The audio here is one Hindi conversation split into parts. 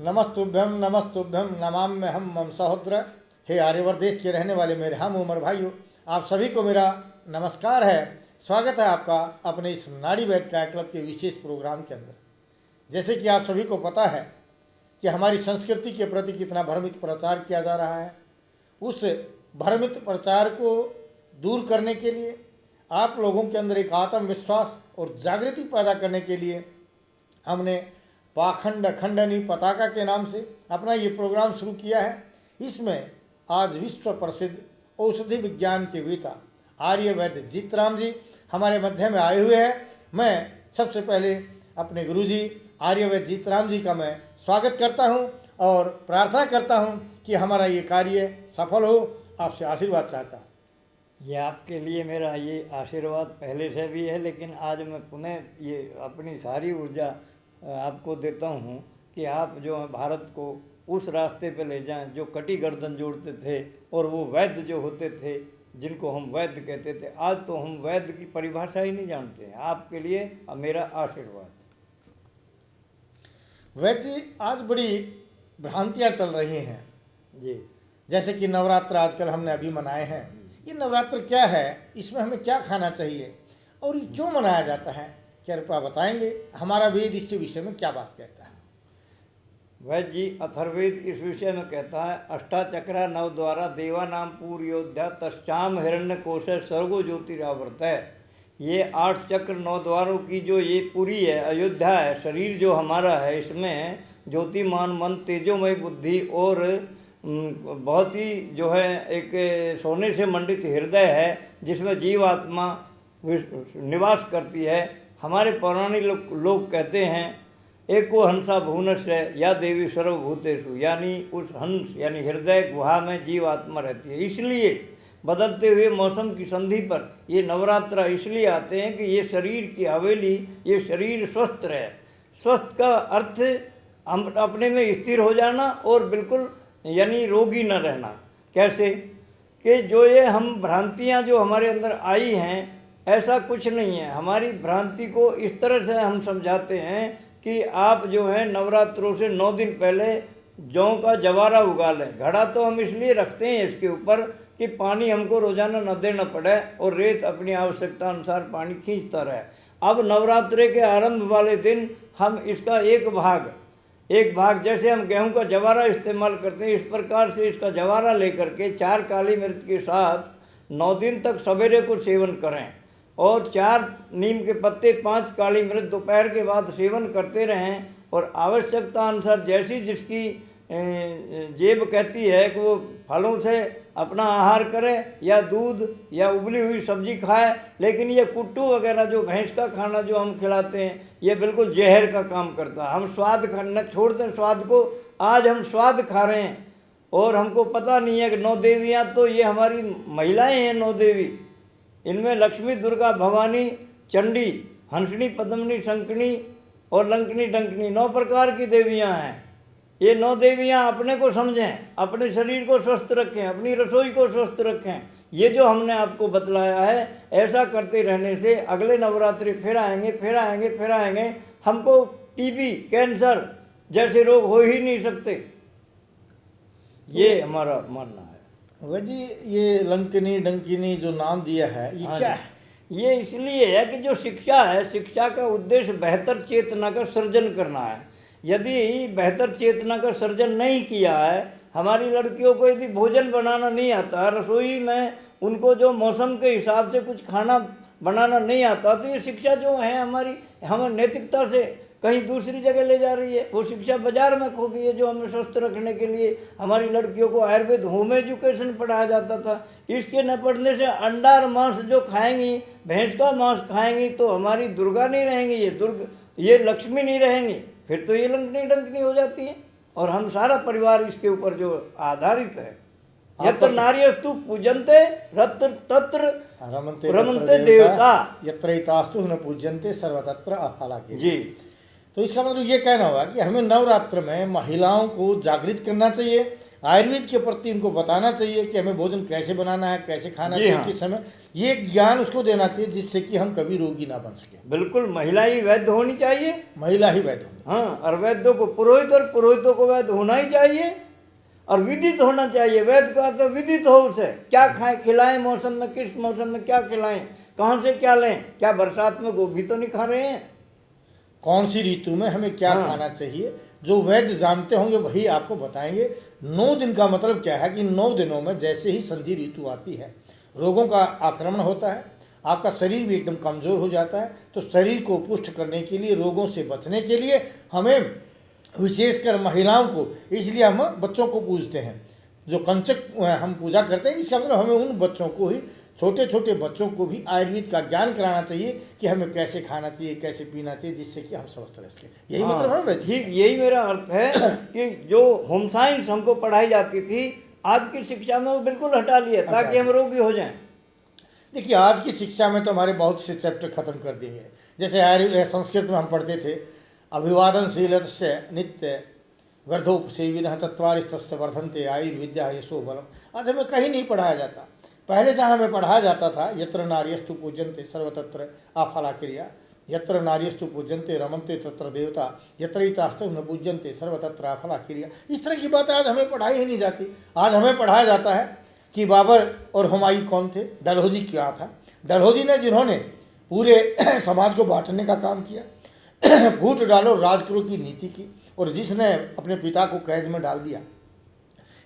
नमस्तुभ्यम नमस्तुभ्यम नमाम्यहम मम सहोदर। हे आर्यवर्त देश के रहने वाले मेरे हम उमर भाइयों, आप सभी को मेरा नमस्कार है। स्वागत है आपका अपने इस नाड़ी वैद्य काय क्लब के विशेष प्रोग्राम के अंदर। जैसे कि आप सभी को पता है कि हमारी संस्कृति के प्रति कितना भ्रमित प्रचार किया जा रहा है, उस भ्रमित प्रचार को दूर करने के लिए, आप लोगों के अंदर एक आत्मविश्वास और जागृति पैदा करने के लिए हमने पाखंड खंडनी पताका के नाम से अपना ये प्रोग्राम शुरू किया है। इसमें आज विश्व प्रसिद्ध औषधि विज्ञान के वेता आर्यवैद्य जीतराम जी हमारे मध्य में आए हुए हैं। मैं सबसे पहले अपने गुरुजी आर्यवैद्य जीतराम जी का मैं स्वागत करता हूं और प्रार्थना करता हूं कि हमारा ये कार्य सफल हो। आपसे आशीर्वाद चाहता हूं। ये आपके लिए मेरा ये आशीर्वाद पहले से भी है, लेकिन आज मैं पुनः ये अपनी सारी ऊर्जा आपको देता हूँ कि आप जो है भारत को उस रास्ते पे ले जाएं जो कटी गर्दन जोड़ते थे और वो वैद्य जो होते थे जिनको हम वैद्य कहते थे। आज तो हम वैद्य की परिभाषा ही नहीं जानते हैं। आपके लिए मेरा आशीर्वाद। वैद्य जी, आज बड़ी भ्रांतियाँ चल रही हैं जी। जैसे कि नवरात्र आजकल हमने अभी मनाए हैं। ये नवरात्र क्या है, इसमें हमें क्या खाना चाहिए और ये क्यों मनाया जाता है, क्या कृपया बताएंगे? हमारा वेद इस विषय में क्या बात कहता है? वैद्य जी, अथर्ववेद इस विषय में कहता है, अष्टाचक्रा नव द्वारा देवा नाम पूर योद्धा तश्चाम हिरण्य कोश स्वर्गो ज्योतिरावर्त है। ये 8 चक्र 9 द्वारों की जो ये पूरी है, अयोध्या है, शरीर जो हमारा है, इसमें ज्योतिमान मन, तेजोमय बुद्धि और बहुत ही जो है एक सोने से मंडित हृदय है जिसमें जीवात्मा निवास करती है। हमारे पौराणिक लोग कहते हैं, एको हंसा भुवनस्य या देवी सर्वभूतेषु, यानी उस हंस यानी हृदय गुहा में जीवात्मा रहती है। इसलिए बदलते हुए मौसम की संधि पर ये नवरात्र इसलिए आते हैं कि ये शरीर की हवेली, ये शरीर स्वस्थ रहे। स्वस्थ का अर्थ हम अपने में स्थिर हो जाना और बिल्कुल यानी रोगी न रहना। कैसे कि जो ये हम भ्रांतियाँ जो हमारे अंदर आई हैं, ऐसा कुछ नहीं है। हमारी भ्रांति को इस तरह से हम समझाते हैं कि आप जो है नवरात्रों से 9 दिन पहले जौ का जवारा उगा लें। घड़ा तो हम इसलिए रखते हैं इसके ऊपर कि पानी हमको रोजाना न देना पड़े और रेत अपनी आवश्यकता अनुसार पानी खींचता रहे। अब नवरात्रे के आरंभ वाले दिन हम इसका एक भाग जैसे हम गेहूं का जवारा इस्तेमाल करते हैं, इस प्रकार से इसका जवारा लेकर के 4 काली मिर्च के साथ 9 दिन तक सवेरे को सेवन करें और 4 नीम के पत्ते, 5 काली मिर्च दोपहर के बाद सेवन करते रहें। और आवश्यकता अनुसार जैसी जिसकी जेब कहती है कि वो फलों से अपना आहार करे या दूध या उबली हुई सब्जी खाए। लेकिन ये कुट्टू वगैरह जो भैंस का खाना जो हम खिलाते हैं, ये बिल्कुल जहर का काम करता है। हम स्वाद खाना छोड़ दें स्वाद को। आज हम स्वाद खा रहे हैं और हमको पता नहीं है कि 9 देवियाँ तो ये हमारी महिलाएँ हैं। 9 देवी, इनमें लक्ष्मी, दुर्गा, भवानी, चंडी, हंसनी, पद्मनी, शंकनी और लंकनी, डंकनी 9 प्रकार की देवियां हैं। ये 9 देवियां अपने को समझें, अपने शरीर को स्वस्थ रखें, अपनी रसोई को स्वस्थ रखें। ये जो हमने आपको बतलाया है, ऐसा करते रहने से अगले नवरात्रि फिर आएंगे। हमको टीबी, कैंसर जैसे रोग हो ही नहीं सकते। ये हमारा मानना है। वह जी, ये लंकिनी डंकिनी जो नाम दिया है, ये क्या है? ये इसलिए है कि जो शिक्षा है, शिक्षा का उद्देश्य बेहतर चेतना का सृजन करना है। यदि बेहतर चेतना का सृजन नहीं किया है, हमारी लड़कियों को यदि भोजन बनाना नहीं आता, रसोई में उनको जो मौसम के हिसाब से कुछ खाना बनाना नहीं आता, तो ये शिक्षा जो है हमारी, हमें नैतिकता से कहीं दूसरी जगह ले जा रही है। वो शिक्षा बाजार में खो गई है। जो हमें स्वस्थ रखने के लिए हमारी लड़कियों को आयुर्वेद होम एजुकेशन पढ़ाया जाता था, इसके न पढ़ने से अंडा और मांस जो खाएंगी, भैंस का मांस खाएंगी, तो हमारी दुर्गा नहीं रहेंगी, ये लक्ष्मी नहीं रहेंगी। फिर तो ये लंकनी डंकनी हो जाती है। और हम सारा परिवार इसके ऊपर जो आधारित है, यत्र नार्यस्तु पूजन्ते रत्र तत्र रमन्ते देवता, यत्रैतास्तु न पूज्यन्ते सर्वत्र अफलाके। जी। तो इसका मतलब ये कहना होगा कि हमें नवरात्र में महिलाओं को जागृत करना चाहिए, आयुर्वेद के प्रति उनको बताना चाहिए कि हमें भोजन कैसे बनाना है, कैसे खाना जी चाहिए, हाँ। किस समय, ये ज्ञान उसको देना चाहिए जिससे कि हम कभी रोगी ना बन सके। बिल्कुल, महिला ही वैद्य होनी चाहिए। महिला ही वैद्य होनी। हाँ, और वैद्यों को पुरोहित और पुरोहितों को वैद्य होना ही चाहिए और विदित होना चाहिए। वैद्य का तो विदित हो, उसे क्या खाएं, खिलाएं, मौसम में किस मौसम में क्या खिलाएं, कहाँ से क्या लें। क्या बरसात में गोभी तो नहीं खा रहे हैं? कौन सी ऋतु में हमें क्या हाँ। खाना चाहिए, जो वैद्य जानते होंगे वही आपको बताएंगे। 9 दिन का मतलब क्या है कि 9 दिनों में जैसे ही संधि ऋतु आती है, रोगों का आक्रमण होता है, आपका शरीर भी एकदम कमज़ोर हो जाता है। तो शरीर को पुष्ट करने के लिए, रोगों से बचने के लिए हमें, विशेषकर महिलाओं को, इसलिए हम बच्चों को पूजते हैं, जो कंचक हम पूजा करते हैं। इसका मतलब हमें उन बच्चों को ही, छोटे छोटे बच्चों को भी आयुर्वेद का ज्ञान कराना चाहिए कि हमें कैसे खाना चाहिए, कैसे पीना चाहिए, जिससे कि हम स्वस्थ रह सकें। यही हाँ, मतलब है वैद्य। ठीक यही मेरा अर्थ है कि जो होम साइंस हमको पढ़ाई जाती थी, आज की शिक्षा में वो बिल्कुल हटा लिया ताकि हम रोगी हो जाएं। देखिए, आज की शिक्षा में तो हमारे बहुत से चैप्टर खत्म कर दिए हैं। जैसे आयुर्वेद, संस्कृत में हम पढ़ते थे अभिवादनशीलस्य नित्य वर्धोपसेविनः चत्वारिस्तस्य वर्धन्ते आयुर्विद्या यशो बलम। आज हमें कहीं नहीं पढ़ाया जाता। पहले जहाँ हमें पढ़ाया जाता था, यत्र नार्यस्तु पूज्यन्ते सर्वतत्र आफला क्रिया, यत्र नार्यस्तु पूज्यन्ते रमन्ते तत्र देवता, यत्रैतास्तु न पूज्यन्ते सर्वतत्र आफला क्रिया। इस तरह की बातें आज हमें पढ़ाई ही नहीं जाती। आज हमें पढ़ाया जाता है कि बाबर और हुमायूं कौन थे, डलहौजी क्या था। डलहौजी ने, जिन्होंने पूरे समाज को बांटने का काम किया, फूट डालो राज करो की नीति की, और जिसने अपने पिता को कैद में डाल दिया।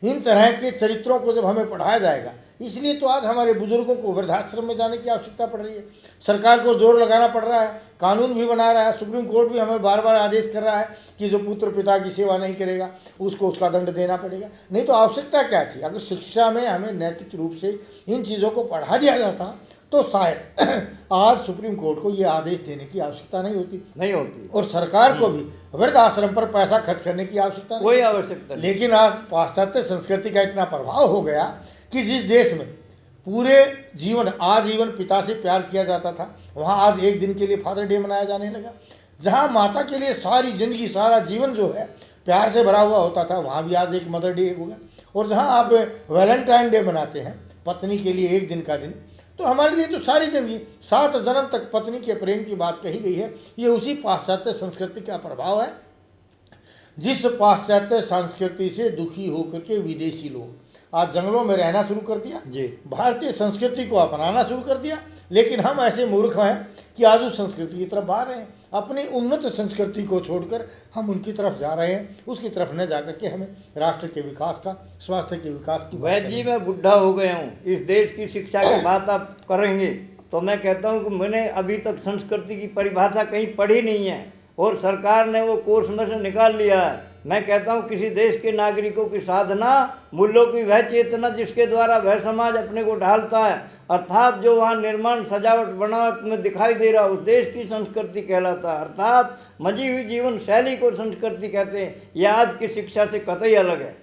इन तरह के चरित्रों को जब हमें पढ़ाया जाएगा, इसलिए तो आज हमारे बुजुर्गों को वृद्धाश्रम में जाने की आवश्यकता पड़ रही है। सरकार को जोर लगाना पड़ रहा है, कानून भी बना रहा है, सुप्रीम कोर्ट भी हमें बार बार आदेश कर रहा है कि जो पुत्र पिता की सेवा नहीं करेगा उसको उसका दंड देना पड़ेगा। नहीं तो आवश्यकता क्या थी? अगर शिक्षा में हमें नैतिक रूप से इन चीज़ों को पढ़ा दिया जाता तो शायद आज सुप्रीम कोर्ट को ये आदेश देने की आवश्यकता नहीं होती, और सरकार को भी वृद्धाश्रम पर पैसा खर्च करने की आवश्यकता नहीं, कोई आवश्यकता नहीं। लेकिन आज पाश्चात्य संस्कृति का इतना प्रभाव हो गया कि जिस देश में पूरे जीवन, आजीवन पिता से प्यार किया जाता था, वहाँ आज एक दिन के लिए फादर डे मनाया जाने लगा। जहाँ माता के लिए सारी जिंदगी, सारा जीवन जो है प्यार से भरा हुआ होता था, वहाँ भी आज एक मदर डे हो गया। और जहाँ आप वैलेंटाइन डे मनाते हैं, पत्नी के लिए एक दिन का दिन, तो हमारे लिए तो सारी जिंदगी, 7 जन्म तक पत्नी के प्रेम की बात कही गई है। ये उसी पाश्चात्य संस्कृति का प्रभाव है। जिस पाश्चात्य संस्कृति से दुखी होकर के विदेशी लोग आज जंगलों में रहना शुरू कर दिया, जी, भारतीय संस्कृति को अपनाना शुरू कर दिया, लेकिन हम ऐसे मूर्ख हैं कि आज उस संस्कृति की तरफ आ रहे हैं। अपनी उन्नत संस्कृति को छोड़कर हम उनकी तरफ जा रहे हैं। उसकी तरफ न जाकर के हमें राष्ट्र के विकास का, स्वास्थ्य के विकास की वैद्य जी, मैं बुढ़ा हो गया हूँ, इस देश की शिक्षा की बात आप करेंगे तो मैं कहता हूँ कि मैंने अभी तक संस्कृति की परिभाषा कहीं पढ़ी नहीं है और सरकार ने वो कोर्स में से निकाल लिया है। मैं कहता हूँ किसी देश के नागरिकों की साधना, मूल्यों की वह चेतना जिसके द्वारा वह समाज अपने को ढालता है, अर्थात जो वहाँ निर्माण, सजावट, बनावट में दिखाई दे रहा, उस देश की संस्कृति कहलाता है। अर्थात मजी हुई जीवन शैली को संस्कृति कहते हैं। यह आज की शिक्षा से कतई अलग है।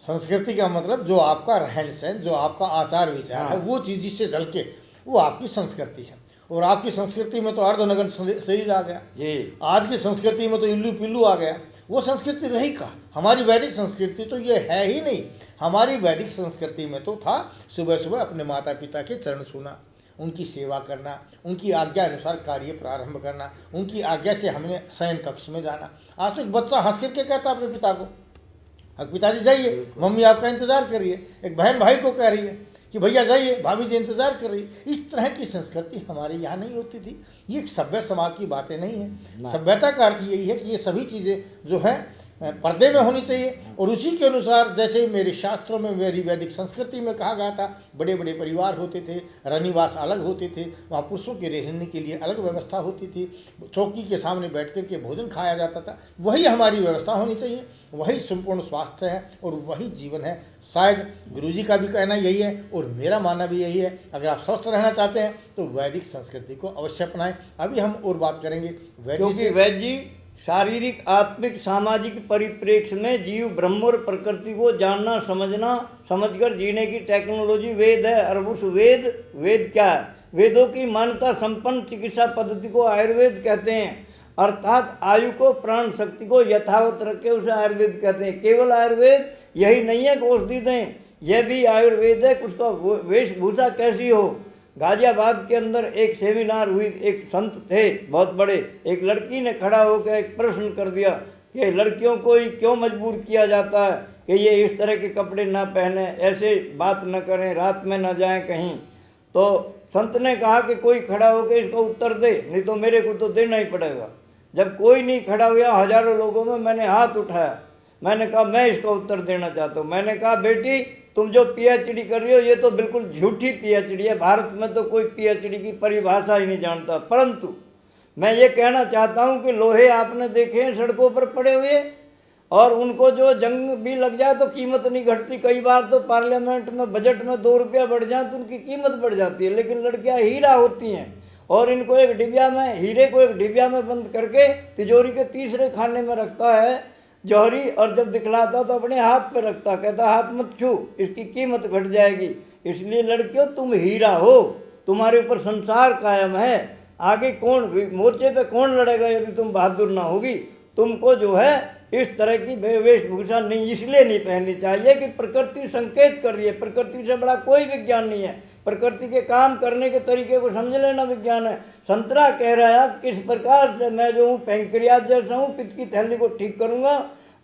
संस्कृति का मतलब जो आपका रहन सहन, जो आपका आचार विचार है, वो चीज़ जिससे झलके, वो आपकी संस्कृति है। और आपकी संस्कृति में तो अर्धनग्न शरीर आ गया जी, आज की संस्कृति में तो इल्लू पिल्लू आ गया। वो संस्कृति रही कहाँ? हमारी वैदिक संस्कृति तो ये है ही नहीं। हमारी वैदिक संस्कृति में तो था सुबह सुबह अपने माता पिता के चरण छूना, उनकी सेवा करना, उनकी आज्ञा अनुसार कार्य प्रारंभ करना, उनकी आज्ञा से हमने शयन कक्ष में जाना। आज तो एक बच्चा हंस करके कहता अपने पिता को, अब पिताजी जाइए, मम्मी आपका इंतजार कर रही है। एक बहन भाई को कह रही है कि भैया जाइए, भाभी जी इंतजार कर रही है। इस तरह की संस्कृति हमारे यहाँ नहीं होती थी। ये सभ्य समाज की बातें नहीं है। सभ्यता का अर्थ यही है कि ये सभी चीज़ें जो है पर्दे में होनी चाहिए, और उसी के अनुसार, जैसे मेरे शास्त्रों में, मेरी वैदिक संस्कृति में कहा गया था, बड़े बड़े परिवार होते थे, रनिवास अलग होते थे, वहाँ पुरुषों के रहने के लिए अलग व्यवस्था होती थी, चौकी के सामने बैठ कर के भोजन खाया जाता था। वही हमारी व्यवस्था होनी चाहिए, वही संपूर्ण स्वास्थ्य है और वही जीवन है। शायद गुरुजी का भी कहना यही है और मेरा मानना भी यही है। अगर आप स्वस्थ रहना चाहते हैं तो वैदिक संस्कृति को अवश्य अपनाएं। अभी हम और बात करेंगे क्योंकि वैद्य जी शारीरिक, आत्मिक, सामाजिक परिप्रेक्ष्य में जीव, ब्रह्म और प्रकृति को जानना, समझना, समझकर जीने की टेक्नोलॉजी वेद है। और उस वेद क्या है? वेदों की मान्यता संपन्न चिकित्सा पद्धति को आयुर्वेद कहते हैं। अर्थात आयु को, प्राण शक्ति को यथावत रख के उसे आयुर्वेद कहते हैं। केवल आयुर्वेद यही नहीं है कि औषधि दें, यह भी आयुर्वेद है। उसका वेशभूषा कैसी हो। गाजियाबाद के अंदर एक सेमिनार हुई, एक संत थे बहुत बड़े, एक लड़की ने खड़ा होकर एक प्रश्न कर दिया कि लड़कियों को ही क्यों मजबूर किया जाता है कि ये इस तरह के कपड़े ना पहने, ऐसे बात न करें, रात में न जाएं कहीं। तो संत ने कहा कि कोई खड़ा होकर इसका उत्तर दे, नहीं तो मेरे को तो देना ही पड़ेगा। जब कोई नहीं खड़ा हुआ, हजारों लोगों में मैंने हाथ उठाया, मैंने कहा मैं इसका उत्तर देना चाहता हूँ। मैंने कहा बेटी, तुम जो पीएचडी कर रही हो ये तो बिल्कुल झूठी पीएचडी है, भारत में तो कोई पीएचडी की परिभाषा ही नहीं जानता। परंतु मैं ये कहना चाहता हूँ कि लोहे आपने देखे हैं सड़कों पर पड़े हुए, और उनको जो जंग भी लग जाए तो कीमत नहीं घटती। कई बार तो पार्लियामेंट में बजट में 2 रुपया बढ़ जाए तो उनकी कीमत बढ़ जाती है। लेकिन लड़कियां हीरा होती हैं, और इनको एक डिबिया में, हीरे को एक डिबिया में बंद करके तिजोरी के तीसरे खाने में रखता है जौहरी, और जब दिखलाता तो अपने हाथ पे रखता, कहता हाथ मत छू, इसकी कीमत घट जाएगी। इसलिए लड़कियों, तुम हीरा हो, तुम्हारे ऊपर संसार कायम है। आगे कौन मोर्चे पे कौन लड़ेगा यदि तुम बहादुर ना होगी। तुमको जो है इस तरह की वेशभूषा नहीं इसलिए नहीं पहननी चाहिए कि प्रकृति संकेत कर रही है। प्रकृति से बड़ा कोई विज्ञान नहीं है। प्रकृति के काम करने के तरीके को समझ लेना विज्ञान है। संतरा कह रहा है किस प्रकार से मैं जो हूँ पैंक्रियाज जैसा हूँ, पित्त की थैली को ठीक करूँगा,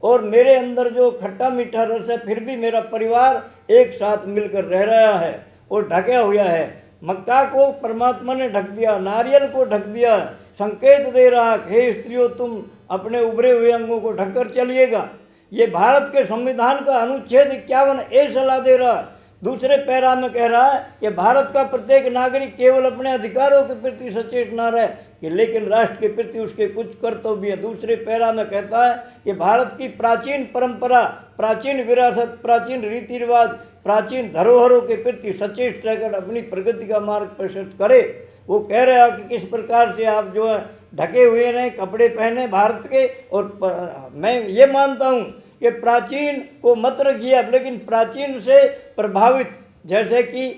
और मेरे अंदर जो खट्टा मीठा रस है, फिर भी मेरा परिवार एक साथ मिलकर रह रहा है और ढका हुआ है। मक्का को परमात्मा ने ढक दिया, नारियल को ढक दिया, संकेत दे रहा हे स्त्रियों, तुम अपने उभरे हुए अंगों को ढककर चलिएगा। ये भारत के संविधान का अनुच्छेद 51A सलाह दे रहा है। दूसरे पैरा में कह रहा है कि भारत का प्रत्येक नागरिक केवल अपने अधिकारों के प्रति सचेत न रहे कि लेकिन राष्ट्र के प्रति उसके कुछ कर्तव्य है। दूसरे पैरा में कहता है कि भारत की प्राचीन परंपरा, प्राचीन विरासत, प्राचीन रीति रिवाज, प्राचीन धरोहरों के प्रति सचेत रहकर अपनी प्रगति का मार्ग प्रशस्त करे। वो कह रहा है कि किस प्रकार से आप जो है ढके हुए रहें, कपड़े पहने भारत के। और मैं ये मानता हूँ कि प्राचीन को मत रखिए अब, लेकिन प्राचीन से प्रभावित, जैसे कि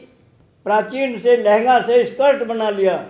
प्राचीन से लहंगा से स्कर्ट बना लिया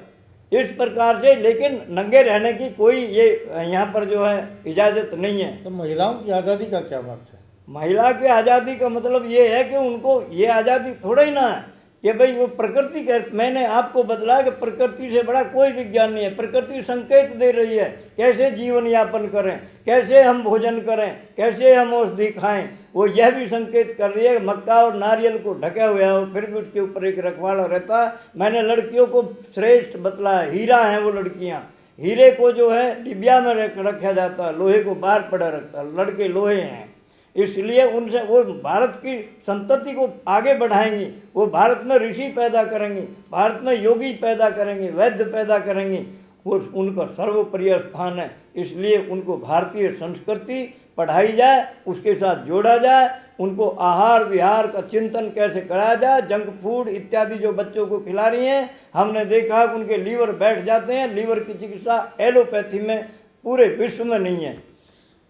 इस प्रकार से, लेकिन नंगे रहने की कोई ये यहाँ पर जो है इजाज़त नहीं है। तो महिलाओं की आज़ादी का क्या अर्थ है? महिला की आज़ादी का मतलब ये है कि उनको ये आज़ादी थोड़ा ही ना है कि भाई वो प्रकृति के, मैंने आपको बतलाया कि प्रकृति से बड़ा कोई विज्ञान नहीं है। प्रकृति संकेत दे रही है कैसे जीवन यापन करें, कैसे हम भोजन करें, कैसे हम औषधि खाएं। वो यह भी संकेत कर रही है कि मक्का और नारियल को ढका हुआ है, फिर भी उसके ऊपर एक रखवाला रहता है। मैंने लड़कियों को श्रेष्ठ बतलाया, हीरा हैं वो लड़कियाँ। हीरे को जो है डिबिया में रखा जाता है, लोहे को बाहर पड़ा रखता है। लड़के लोहे हैं, इसलिए उनसे वो भारत की संतति को आगे बढ़ाएंगी। वो भारत में ऋषि पैदा करेंगी, भारत में योगी पैदा करेंगे, वैद्य पैदा करेंगी। वो उनका सर्वोपरि स्थान है। इसलिए उनको भारतीय संस्कृति पढ़ाई जाए, उसके साथ जोड़ा जाए, उनको आहार विहार का चिंतन कैसे कराया जाए। जंक फूड इत्यादि जो बच्चों को खिला रही हैं, हमने देखा कि उनके लीवर बैठ जाते हैं। लीवर की चिकित्सा एलोपैथी में पूरे विश्व में नहीं है।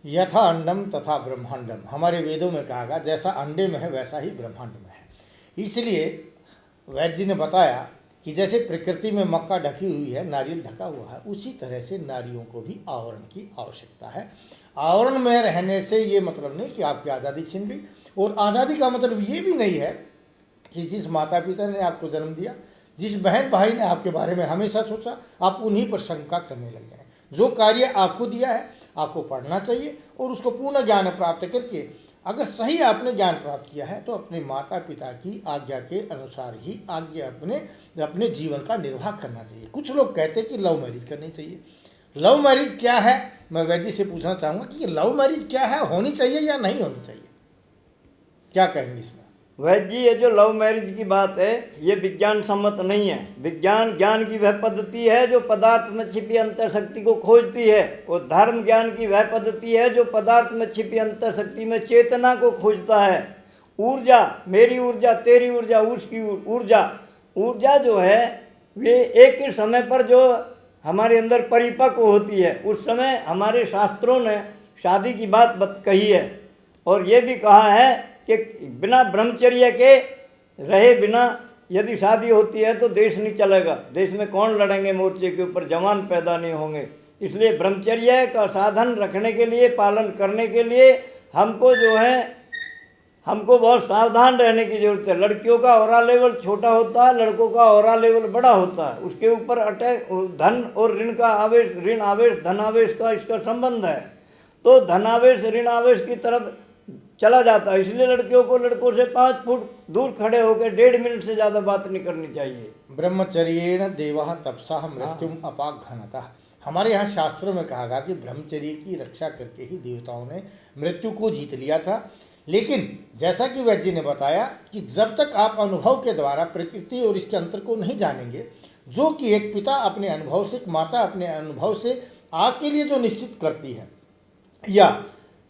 यथा अंडम तथा ब्रह्मांडम, हमारे वेदों में कहा गया जैसा अंडे में है वैसा ही ब्रह्मांड में है। इसलिए वैद्य जी ने बताया कि जैसे प्रकृति में मक्का ढकी हुई है, नारियल ढका हुआ है, उसी तरह से नारियों को भी आवरण की आवश्यकता है। आवरण में रहने से ये मतलब नहीं कि आपकी आज़ादी छिन गई। और आज़ादी का मतलब ये भी नहीं है कि जिस माता पिता ने आपको जन्म दिया, जिस बहन भाई ने आपके बारे में हमेशा सोचा, आप उन्हीं पर शंका करने लग जाए। जो कार्य आपको दिया है आपको पढ़ना चाहिए और उसको पूर्ण ज्ञान प्राप्त करके, अगर सही आपने ज्ञान प्राप्त किया है तो अपने माता पिता की आज्ञा के अनुसार ही आगे अपने जीवन का निर्वाह करना चाहिए। कुछ लोग कहते हैं कि लव मैरिज करनी चाहिए। लव मैरिज क्या है, मैं वैद्य से पूछना चाहूँगा कि लव मैरिज क्या है, होनी चाहिए या नहीं होनी चाहिए, क्या कहेंगे इसमें? वैद्य जी, ये जो लव मैरिज की बात है ये विज्ञान सम्मत नहीं है। विज्ञान ज्ञान की वह पद्धति है जो पदार्थ में छिपी अंतर शक्ति को खोजती है, और धर्म ज्ञान की वह पद्धति है जो पदार्थ में छिपी अंतर शक्ति में चेतना को खोजता है। ऊर्जा, मेरी ऊर्जा, तेरी ऊर्जा, उसकी ऊर्जा, ऊर्जा जो है वे एक समय पर जो हमारे अंदर परिपक्व होती है, उस समय हमारे शास्त्रों ने शादी की बात कही है। और ये भी कहा है कि बिना ब्रह्मचर्य के रहे बिना यदि शादी होती है तो देश नहीं चलेगा। देश में कौन लड़ेंगे मोर्चे के ऊपर, जवान पैदा नहीं होंगे। इसलिए ब्रह्मचर्य का साधन रखने के लिए, पालन करने के लिए हमको जो है हमको बहुत सावधान रहने की जरूरत है। लड़कियों का ऑरा लेवल छोटा होता है, लड़कों का ऑरा लेवल बड़ा होता है। उसके ऊपर अटैक धन और ऋण का आवेश, ऋण आवेश धन आवेश का इसका संबंध है। तो धन आवेश ऋण आवेश की तरफ चला जाता है। इसलिए लड़कियों को लड़कों से 5 फुट दूर खड़े होकर 1.5 मिनट से ज़्यादा बात नहीं करनी चाहिए। ब्रह्मचर्येण देवः तपसा मृत्युम अपाघ्नतः। हमारे यहाँ शास्त्रों में कहा गया कि ब्रह्मचर्य की रक्षा करके ही देवताओं ने मृत्यु को जीत लिया था। लेकिन जैसा कि वैद्य जी ने बताया कि जब तक आप अनुभव के द्वारा प्रकृति और इसके अंतर को नहीं जानेंगे, जो कि एक पिता अपने अनुभव से, एक माता अपने अनुभव से आपके लिए जो निश्चित करती है, या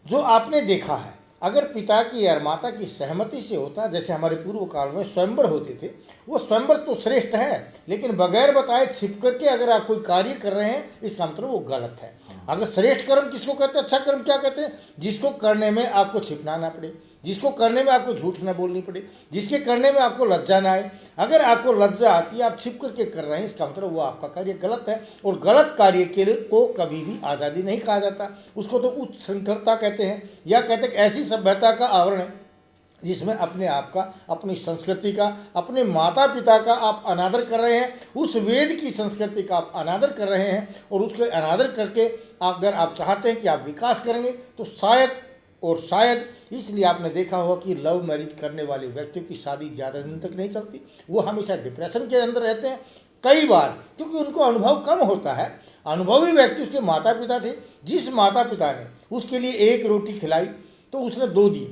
जो आपने देखा है, अगर पिता की या माता की सहमति से होता, जैसे हमारे पूर्व काल में स्वयंवर होते थे, वो स्वयंवर तो श्रेष्ठ है, लेकिन बगैर बताए छिप करके अगर आप कोई कार्य कर रहे हैं, इसका मतलब वो गलत है। अगर श्रेष्ठ कर्म किसको कहते हैं, अच्छा कर्म क्या कहते हैं? जिसको करने में आपको छिपना ना पड़े, जिसको करने में आपको झूठ ना बोलनी पड़े, जिसके करने में आपको लज्जा ना आए। अगर आपको लज्जा आती है, आप छिप करके कर रहे हैं, इसका मतलब वो आपका कार्य गलत है। और गलत कार्य के लिए को कभी भी आज़ादी नहीं कहा जाता, उसको तो उच्च संकरता कहते हैं, या कहते हैं ऐसी सभ्यता का आवरण है जिसमें अपने आप का, अपनी संस्कृति का, अपने माता पिता का आप अनादर कर रहे हैं, उस वेद की संस्कृति का आप अनादर कर रहे हैं। और उसके अनादर करके अगर आप चाहते हैं कि आप विकास करेंगे, तो शायद इसलिए आपने देखा होगा कि लव मैरिज करने वाले व्यक्तियों की शादी ज़्यादा दिन तक नहीं चलती, वो हमेशा डिप्रेशन के अंदर रहते हैं कई बार, क्योंकि उनको अनुभव कम होता है। अनुभवी व्यक्ति उसके माता पिता थे। जिस माता पिता ने उसके लिए 1 रोटी खिलाई तो उसने 2 दी,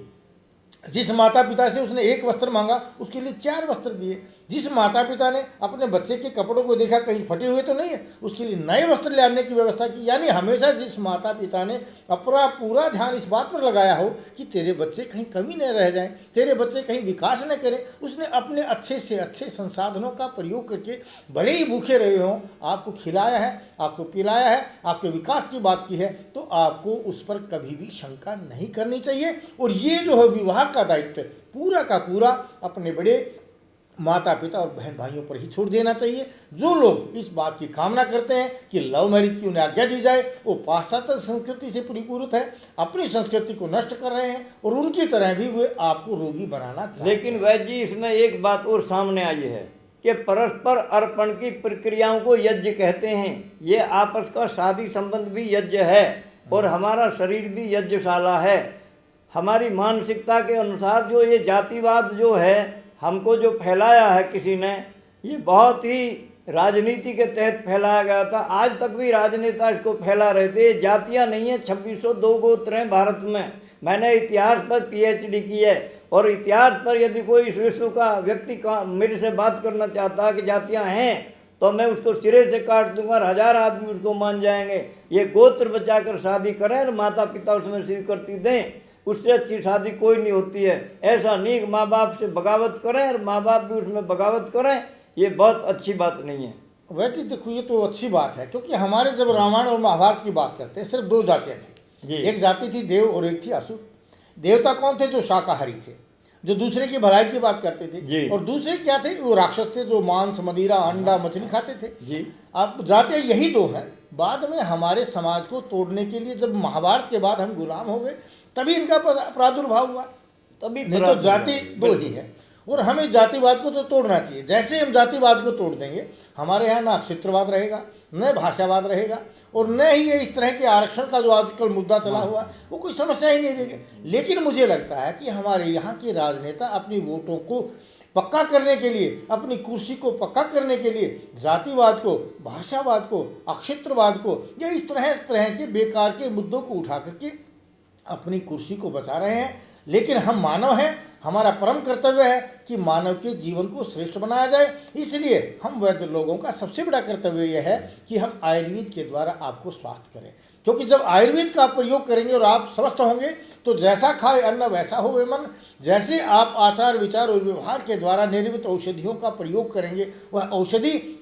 जिस माता पिता से उसने 1 वस्त्र मांगा उसके लिए 4 वस्त्र दिए, जिस माता पिता ने अपने बच्चे के कपड़ों को देखा कहीं फटे हुए तो नहीं है, उसके लिए नए वस्त्र ले आने की व्यवस्था की। यानी हमेशा जिस माता पिता ने अपना पूरा ध्यान इस बात पर लगाया हो कि तेरे बच्चे कहीं कमी न रह जाएं, तेरे बच्चे कहीं विकास न करें, उसने अपने अच्छे से अच्छे संसाधनों का प्रयोग करके, भले ही भूखे रहे हों, आपको खिलाया है, आपको पिलाया है, आपके विकास की बात की है, तो आपको उस पर कभी भी शंका नहीं करनी चाहिए। और ये जो है विवाह का दायित्व पूरा का पूरा अपने बड़े माता पिता और बहन भाइयों पर ही छोड़ देना चाहिए। जो लोग इस बात की कामना करते हैं कि लव मैरिज की उन्हें आज्ञा दी जाए, वो पाश्चात्य संस्कृति से परिपूरित है, अपनी संस्कृति को नष्ट कर रहे हैं और उनकी तरह भी वे आपको रोगी बनाना चाहते हैं। लेकिन वैद्य जी, इसमें एक बात और सामने आई है कि परस्पर अर्पण की प्रक्रियाओं को यज्ञ कहते हैं। ये आपस का शादी संबंध भी यज्ञ है और हमारा शरीर भी यज्ञशाला है। हमारी मानसिकता के अनुसार जो ये जातिवाद जो है हमको जो फैलाया है किसी ने, ये बहुत ही राजनीति के तहत फैलाया गया था। आज तक भी राजनेता इसको फैला रहे थे। ये जातियाँ नहीं है, 2602 गोत्र हैं भारत में। मैंने इतिहास पर PhD की है और इतिहास पर यदि कोई इस विश्व का व्यक्ति का मेरे से बात करना चाहता है कि जातियाँ हैं, तो मैं उसको सिरे से काट दूंगा और 1000 आदमी उसको मान जाएंगे। ये गोत्र बचाकर शादी करें और माता पिता उसमें स्वीकृति दें, उससे अच्छी शादी कोई नहीं होती है। ऐसा नहीं माँ बाप से बगावत करें और माँ बाप भी उसमें बगावत करें, ये बहुत अच्छी बात नहीं है। वैसे देखो, ये तो अच्छी बात है, क्योंकि हमारे जब रामायण और महाभारत की बात करते हैं, सिर्फ 2 जातियाँ थी। एक जाति थी देव और एक थी असुर। देवता कौन थे? जो शाकाहारी थे, जो दूसरे की भलाई की बात करते थे। और दूसरे क्या थे? वो राक्षस थे, जो मांस, मदिरा, अंडा, मछली खाते थे। अब जातियाँ यही 2 हैं। बाद में हमारे समाज को तोड़ने के लिए जब महाभारत के बाद हम गुलाम हो गए, तभी इनका प्रादुर्भाव हुआ। तभी नहीं तो जाति 2 ही है। और हमें जातिवाद को तो तोड़ना चाहिए। जैसे हम जातिवाद को तोड़ देंगे, हमारे यहाँ ना क्षेत्रवाद रहेगा, न भाषावाद रहेगा, और न ही ये इस तरह के आरक्षण का जो आजकल मुद्दा चला हुआ है, वो कोई समस्या ही नहीं रहेगी। लेकिन मुझे लगता है कि हमारे यहाँ के राजनेता अपनी वोटों को पक्का करने के लिए, अपनी कुर्सी को पक्का करने के लिए जातिवाद को, भाषावाद को, अक्षेत्रवाद को, या इस तरह के बेकार के मुद्दों को उठा करके अपनी कुर्सी को बचा रहे हैं। लेकिन हम मानव हैं, हमारा परम कर्तव्य है कि मानव के जीवन को श्रेष्ठ बनाया जाए। इसलिए हम वैद्य लोगों का सबसे बड़ा कर्तव्य यह है कि हम आयुर्वेद के द्वारा आपको स्वास्थ्य करें, क्योंकि जब आयुर्वेद का प्रयोग करेंगे और आप स्वस्थ होंगे, तो जैसा खाए अन्न वैसा हो वे मन। जैसे आप आचार विचार और व्यवहार के द्वारा निर्मित औषधियों का प्रयोग करेंगे, वह औषधि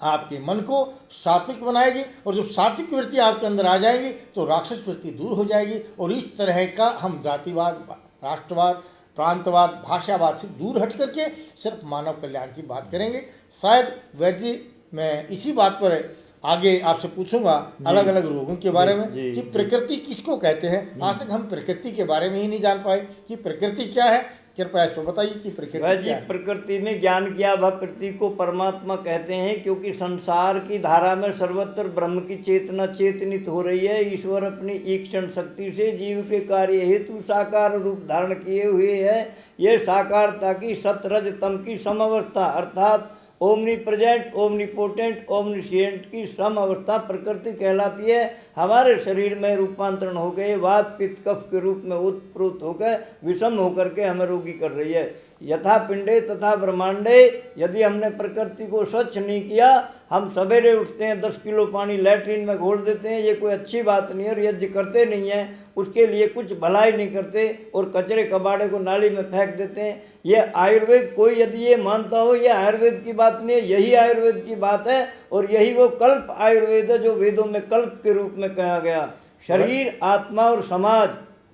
आपके मन को सात्विक बनाएगी, और जब सात्विक वृत्ति आपके अंदर आ जाएगी तो राक्षस वृत्ति दूर हो जाएगी। और इस तरह का हम जातिवाद, राष्ट्रवाद, प्रांतवाद, भाषावाद से दूर हट करके सिर्फ मानव कल्याण की बात करेंगे। शायद वैद्य मैं इसी बात पर आगे आपसे पूछूंगा अलग अलग रोगों के बारे में जी, कि जी। प्रकृति किसको कहते हैं। आज तक हम प्रकृति के बारे में ही नहीं जान पाए कि प्रकृति क्या है। कृपया इस पर बताइए कि वह प्रकृति जी क्या है। प्रकृति में ज्ञान की आभाकृति को परमात्मा कहते हैं, क्योंकि संसार की धारा में सर्वत्र ब्रह्म की चेतना चेतनित हो रही है। ईश्वर अपनी ईक्षण शक्ति से जीव के कार्य हेतु साकार रूप धारण किए हुए है। ये साकारता की सतरज तम की समअवस्था अर्थात ओमनी प्रेजेंट, ओमनीपोटेंट, ओमनीशिएंट की सम अवस्था प्रकृति कहलाती है। हमारे शरीर में रूपांतरण हो गए, वात पित्त कफ के रूप में उत्प्रोत होकर विषम होकर के हमें रोगी कर रही है। यथा पिंडे तथा ब्रह्मांडे, यदि हमने प्रकृति को स्वच्छ नहीं किया, हम सवेरे उठते हैं 10 किलो पानी लैट्रिन में घोल देते हैं, ये कोई अच्छी बात नहीं है। और यज्ञ करते नहीं हैं, उसके लिए कुछ भलाई नहीं करते और कचरे कबाड़े को नाली में फेंक देते हैं। ये आयुर्वेद, कोई यदि ये मानता हो, ये आयुर्वेद की बात नहीं है, यही आयुर्वेद की बात है। और यही वो कल्प आयुर्वेद है जो वेदों में कल्प के रूप में कहा गया। शरीर, आत्मा और समाज,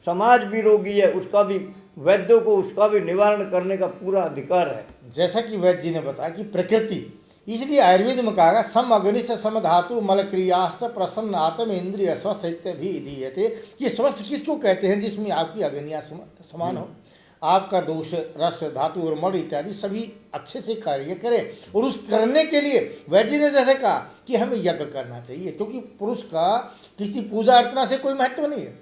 समाज भी रोगी है, उसका भी वैद्यों को उसका भी निवारण करने का पूरा अधिकार है। जैसा कि वैद्य जी ने बताया कि प्रकृति, इसलिए आयुर्वेद में कहा गया सम अग्नि से सम धातु मल क्रियाश्च प्रसन्न आत्म इंद्रिय स्वस्थ भी दीयते। कि स्वस्थ किसको कहते हैं? जिसमें आपकी अग्नियां समान हो, आपका दोष रस धातु और मल इत्यादि सभी अच्छे से कार्य करें। और उस करने के लिए वैद्य जी ने जैसे कहा कि हमें यज्ञ करना चाहिए, क्योंकि पुरुष का किसी पूजा अर्चना से कोई महत्व नहीं है।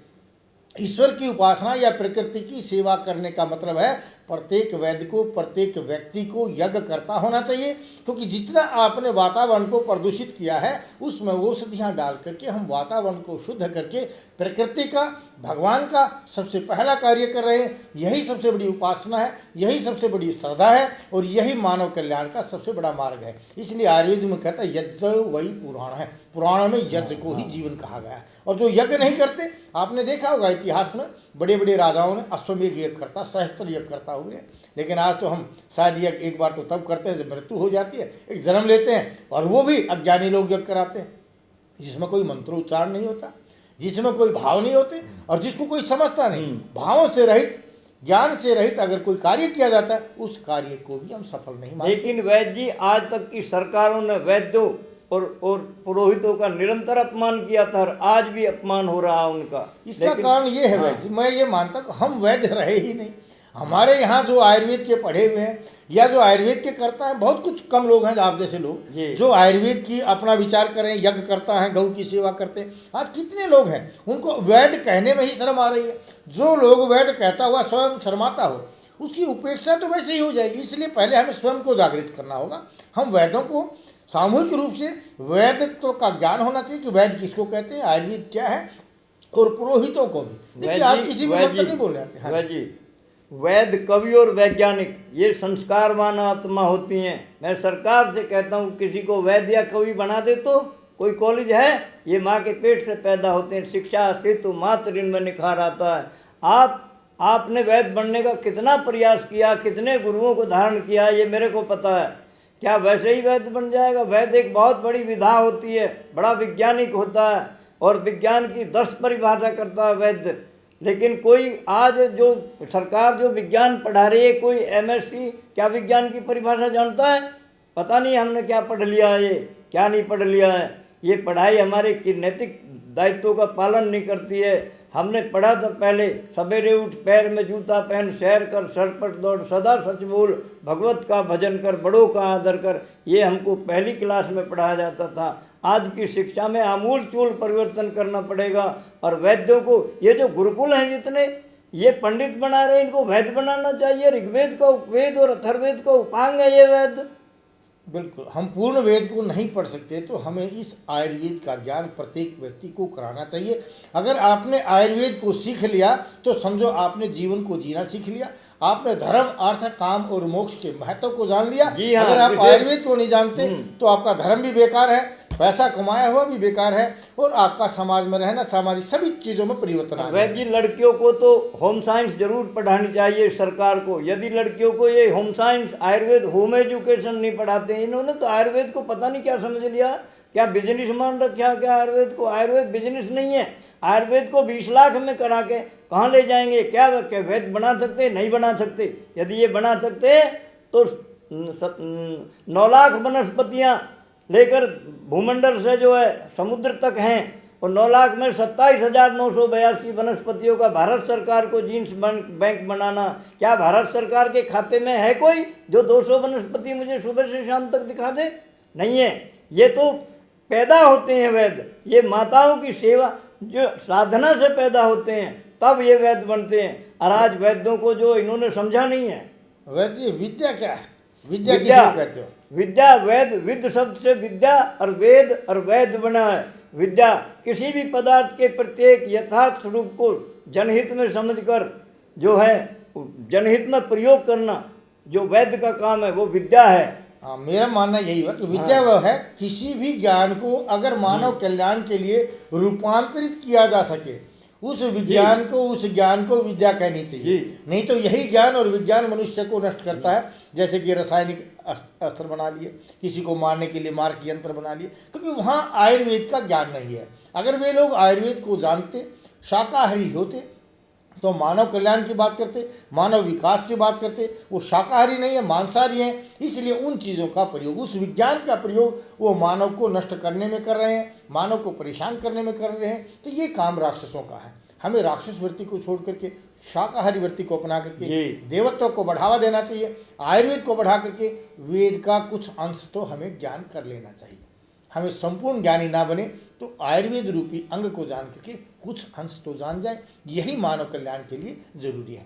ईश्वर की उपासना या प्रकृति की सेवा करने का मतलब है प्रत्येक वैद्य को, प्रत्येक व्यक्ति को यज्ञ करता होना चाहिए। क्योंकि जितना आपने वातावरण को प्रदूषित किया है, उसमें औषधियाँ डाल करके हम वातावरण को शुद्ध करके प्रकृति का, भगवान का सबसे पहला कार्य कर रहे हैं। यही सबसे बड़ी उपासना है, यही सबसे बड़ी श्रद्धा है और यही मानव कल्याण का सबसे बड़ा मार्ग है। इसलिए आयुर्वेद में कहता है यज्ञ वही पुराण है। पुराण में यज्ञ को ही जीवन कहा गया है। और जो यज्ञ नहीं करते, आपने देखा होगा इतिहास में बड़े बड़े राजाओं ने अश्वमेध यज्ञ करता, सहस्त्र यज्ञ करता हुए। लेकिन आज तो हम शायद यज्ञ एक बार तो तब करते हैं जब मृत्यु हो जाती है, एक जन्म लेते हैं, और वो भी अज्ञानी लोग यज्ञ कराते हैं जिसमें कोई मंत्रोच्चारण नहीं होता, जिसमें कोई भाव नहीं होते और जिसको कोई समझता नहीं। भावों से रहित, ज्ञान से रहित अगर कोई कार्य किया जाता है, उस कार्य को भी हम सफल नहीं मानते। लेकिन वैद्य जी, आज तक की सरकारों ने वैद्यों और पुरोहितों का निरंतर अपमान किया था और आज भी अपमान हो रहा है उनका। इसका कारण ये है वैद्य, मैं ये मानता हूँ हम वैद्य रहे ही नहीं। हमारे यहाँ जो आयुर्वेद के पढ़े हुए हैं या जो आयुर्वेद के करता है, बहुत कुछ कम लोग हैं आप जैसे लोग जो आयुर्वेद की अपना विचार करें, यज्ञ करता है, गौ की सेवा करते हैं। आज कितने लोग हैं उनको वैद्य कहने में ही शर्म आ रही है। जो लोग वैद्य कहता हुआ स्वयं शर्माता हो, उसकी उपेक्षा तो वैसे ही हो जाएगी। इसलिए पहले हमें स्वयं को जागृत करना होगा। हम वैद्यों को सामूहिक रूप से वैद्यत्व का ज्ञान होना चाहिए कि वैद्य किसको कहते हैं, आयुर्वेद क्या है, और पुरोहितों को भी। देखिए आज किसी भी वक्त नहीं बोल रहे हैं। वैद्य, वैद्य, कवि और वैज्ञानिक ये संस्कारवान आत्मा होती हैं। मैं सरकार से कहता हूँ किसी को वैद्य या कवि बना दे तो कोई कॉलेज है, ये माँ के पेट से पैदा होते हैं। शिक्षा से तो मात्र इनमें निखार आता है। आपने वैद्य बनने का कितना प्रयास किया, कितने गुरुओं को धारण किया, ये मेरे को पता है। क्या वैसे ही वैद्य बन जाएगा? वैद्य एक बहुत बड़ी विधा होती है, बड़ा वैज्ञानिक होता है और विज्ञान की 10 परिभाषा करता है वैद्य। लेकिन कोई आज जो सरकार जो विज्ञान पढ़ा रही है, कोई एमएससी क्या विज्ञान की परिभाषा जानता है? पता नहीं हमने क्या पढ़ लिया है, ये क्या नहीं पढ़ लिया है। ये पढ़ाई हमारे की नैतिक दायित्वों का पालन नहीं करती है। हमने पढ़ा था पहले, सवेरे उठ पैर में जूता पहन, सैर कर, सर पर दौड़, सदा सच बोल, भगवत का भजन कर, बड़ों का आदर कर। ये हमको पहली क्लास में पढ़ाया जाता था। आज की शिक्षा में आमूल चूल परिवर्तन करना पड़ेगा। और वैद्यों को, ये जो गुरुकुल हैं जितने ये पंडित बना रहे हैं, इनको वैद्य बनाना चाहिए। ऋग्वेद का उपवेद और अथर्वेद का उपांग है ये वैद्य। बिल्कुल, हम पूर्ण वेद को नहीं पढ़ सकते तो हमें इस आयुर्वेद का ज्ञान प्रत्येक व्यक्ति को कराना चाहिए। अगर आपने आयुर्वेद को सीख लिया तो समझो आपने जीवन को जीना सीख लिया। आपने धर्म, अर्थ, काम और मोक्ष के महत्व को जान लिया। अगर आप आयुर्वेद को नहीं जानते तो आपका धर्म भी बेकार है, पैसा कमाया हुआ भी बेकार है और आपका समाज में रहना, सामाजिक सभी चीज़ों में परिवर्तन आ वैद्य जी, लड़कियों को तो होम साइंस जरूर पढ़ानी चाहिए सरकार को। यदि लड़कियों को ये home science, Ayurveda, home education नहीं पढ़ाते, इन्होंने तो आयुर्वेद को पता नहीं क्या समझ लिया, क्या बिजनेस मान रखा क्या आयुर्वेद को। आयुर्वेद बिजनेस नहीं है। आयुर्वेद को 20 लाख में करा के कहाँ ले जाएंगे? क्या वैद्य बना सकते? नहीं बना सकते। यदि ये बना सकते तो 9 लाख वनस्पतियाँ लेकर भूमंडल से जो है समुद्र तक हैं, और 9 लाख में 27,982 वनस्पतियों का भारत सरकार को जीन्स बैंक बनाना, क्या भारत सरकार के खाते में है कोई जो 200 वनस्पति मुझे सुबह से शाम तक दिखा दे? नहीं है। ये तो पैदा होते हैं वैद, ये माताओं की सेवा जो साधना से पैदा होते हैं, तब ये वैद बनते हैं। और आज वैद्यों को जो इन्होंने समझा नहीं है। वैद्य जी, विद्या क्या है? विद्या विद्या किसे कहते हो? विद्या वैद, विद शब्द से विद्या और वेद और वैद बना है। विद्या किसी भी पदार्थ के प्रत्येक यथार्थ रूप को जनहित में समझकर जो है जनहित में प्रयोग करना, जो वैद्य का काम है, वो विद्या है। हाँ, मेरा मानना यही हुआ कि विद्या वह है किसी भी ज्ञान को अगर मानव कल्याण के लिए रूपांतरित किया जा सके, उस विज्ञान को, उस ज्ञान को विद्या कहनी चाहिए। नहीं तो यही ज्ञान और विज्ञान मनुष्य को नष्ट करता है। जैसे कि रासायनिक अस्त्र बना लिए, किसी को मारने के लिए मारक यंत्र बना लिए, क्योंकि वहाँ आयुर्वेद का ज्ञान नहीं है। अगर वे लोग आयुर्वेद को जानते, शाकाहारी होते, तो मानव कल्याण की बात करते, मानव विकास की बात करते। वो शाकाहारी नहीं है, मांसाहारी हैं, इसलिए उन चीज़ों का प्रयोग, उस विज्ञान का प्रयोग वो मानव को नष्ट करने में कर रहे हैं, मानव को परेशान करने में कर रहे हैं। तो ये काम राक्षसों का है। हमें राक्षस वृत्ति को छोड़ करके शाकाहारी वृत्ति को अपना करके देवत्व को बढ़ावा देना चाहिए। आयुर्वेद को बढ़ा करके वेद का कुछ अंश तो हमें ज्ञान कर लेना चाहिए। हमें संपूर्ण ज्ञानी ना बने तो आयुर्वेद रूपी अंग को जान करके कुछ अंश तो जान जाए। यही मानव कल्याण के लिए जरूरी है।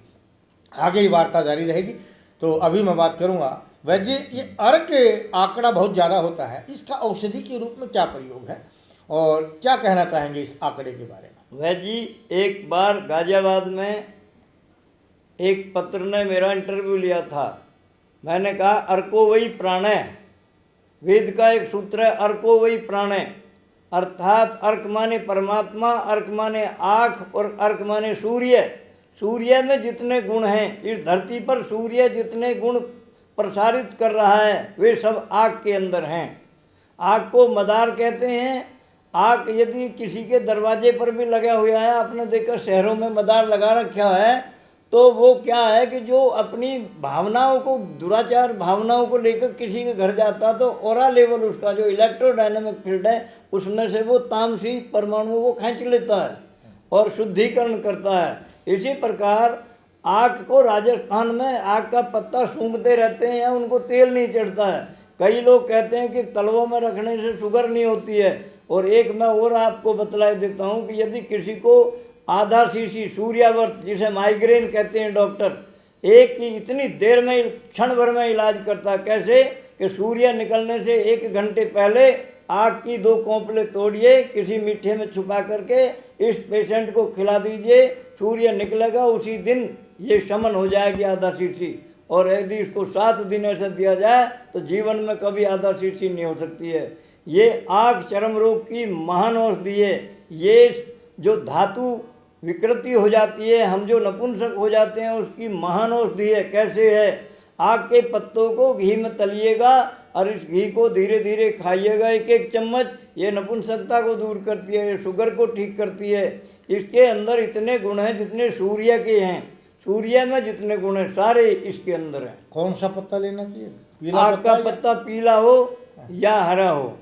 आगे ही वार्ता जारी रहेगी। तो अभी मैं बात करूंगा वैद्य, ये अर्क आंकड़ा बहुत ज़्यादा होता है, इसका औषधि के रूप में क्या प्रयोग है और क्या कहना चाहेंगे इस आंकड़े के बारे में? वैद्य जी, एक बार गाजियाबाद में एक पत्र ने मेरा इंटरव्यू लिया था। मैंने कहा अर्को वही प्राण है। वेद का एक सूत्र है, अर्को वही प्राण है, अर्थात अर्क माने परमात्मा, अर्क माने आँख और अर्क माने सूर्य। सूर्य में जितने गुण हैं, इस धरती पर सूर्य जितने गुण प्रसारित कर रहा है, वे सब आँख के अंदर हैं। आँख को मदार कहते हैं। आँख यदि किसी के दरवाजे पर भी लगा हुआ है, आपने देखा शहरों में मदार लगा रखा है, तो वो क्या है कि जो अपनी भावनाओं को, दुराचार भावनाओं को लेकर किसी के घर जाता, तो ऑरा लेवल उसका जो इलेक्ट्रोडायनेमिक फील्ड है, उसमें से वो तामसी परमाणुओं को खींच लेता है और शुद्धिकरण करता है। इसी प्रकार आँख को राजस्थान में आँख का पत्ता सूंघते रहते हैं, उनको तेल नहीं चढ़ता है। कई लोग कहते हैं कि तलवों में रखने से शुगर नहीं होती है। और एक मैं और आपको बतला देता हूँ कि यदि किसी को आधा सीसी सूर्यावर्त, जिसे माइग्रेन कहते हैं डॉक्टर, एक ही इतनी देर में, क्षण भर में इलाज करता है। कैसे कि सूर्य निकलने से 1 घंटे पहले आँख की 2 कोंपले तोड़िए, किसी मीठे में छुपा करके इस पेशेंट को खिला दीजिए, सूर्य निकलेगा उसी दिन ये शमन हो जाएगी आधा सीसी। और यदि इसको 7 दिन ऐसा दिया जाए तो जीवन में कभी आधा सीसी नहीं हो सकती है। ये आँख चर्म रोग की महान औषधि है। ये जो धातु विकृति हो जाती है, हम जो नपुंसक हो जाते हैं, उसकी महान औषधि है। कैसे है? आँख के पत्तों को घी में तलिएगा और इस घी को धीरे धीरे खाइएगा, 1-1 चम्मच। ये नपुंसकता को दूर करती है, ये शुगर को ठीक करती है। इसके अंदर इतने गुण हैं जितने सूर्य के हैं। सूर्य में जितने गुण हैं सारे इसके अंदर हैं। कौन सा पत्ता लेना चाहिए? आँख का पत्ता पीला हो या हरा हो।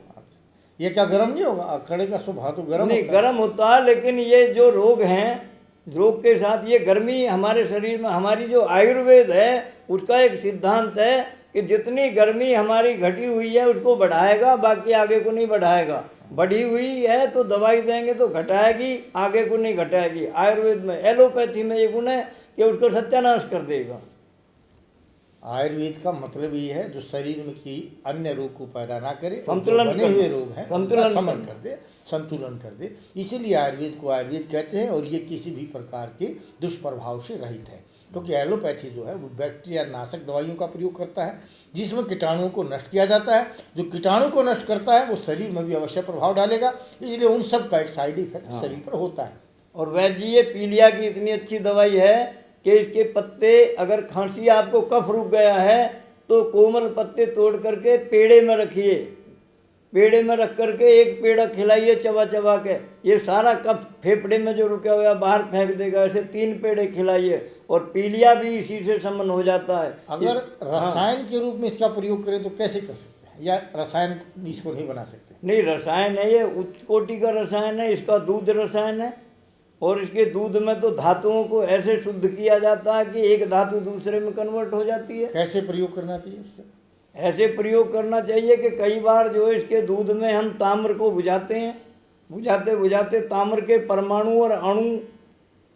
ये क्या गर्म नहीं होगा? आंकड़े का स्वभाव तो गर्म नहीं, गर्म होता है, लेकिन ये जो रोग हैं, रोग के साथ ये गर्मी हमारे शरीर में, हमारी जो आयुर्वेद है उसका एक सिद्धांत है कि जितनी गर्मी हमारी घटी हुई है उसको बढ़ाएगा, बाकी आगे को नहीं बढ़ाएगा। बढ़ी हुई है तो दवाई देंगे तो घटाएगी, आगे को नहीं घटाएगी। आयुर्वेद में, एलोपैथी में ये गुण है कि उसको सत्यानाश कर देगा। आयुर्वेद का मतलब ये है जो शरीर में की अन्य रोग को पैदा ना करे, संतुलन बने हुए रोग हैं संतुलन समन कर दे, संतुलन कर दे। इसीलिए आयुर्वेद को आयुर्वेद कहते हैं। और ये किसी भी प्रकार के दुष्प्रभाव से रहित है, क्योंकि एलोपैथी जो है वो बैक्टीरिया नाशक दवाइयों का प्रयोग करता है, जिसमें कीटाणुओं को नष्ट किया जाता है। जो कीटाणु को नष्ट करता है वो शरीर में भी अवश्य प्रभाव डालेगा, इसलिए उन सब का एक साइड इफेक्ट शरीर पर होता है। और वैद्य जी, ये पीलिया की इतनी अच्छी दवाई है कि इसके पत्ते, अगर खांसी, आपको कफ रुक गया है तो कोमल पत्ते तोड़ करके पेड़े में रखिए, पेड़े में रख करके एक पेड़ा खिलाइए चबा चबा के, ये सारा कफ फेफड़े में जो रुका हुआ बाहर फेंक देगा। ऐसे 3 पेड़े खिलाइए और पीलिया भी इसी से शमन हो जाता है। अगर रसायन के रूप में इसका प्रयोग करें तो कैसे कर सकते हैं? या रसायन इसको नहीं बना सकते? नहीं, रसायन है, ये उच्च कोटि का रसायन है, इसका दूध रसायन है। और इसके दूध में तो धातुओं को ऐसे शुद्ध किया जाता है कि एक धातु दूसरे में कन्वर्ट हो जाती है। कैसे प्रयोग करना चाहिए उसका? ऐसे प्रयोग करना चाहिए कि कई बार जो है इसके दूध में हम ताम्र को बुझाते हैं, बुझाते बुझाते ताम्र के परमाणु और अणु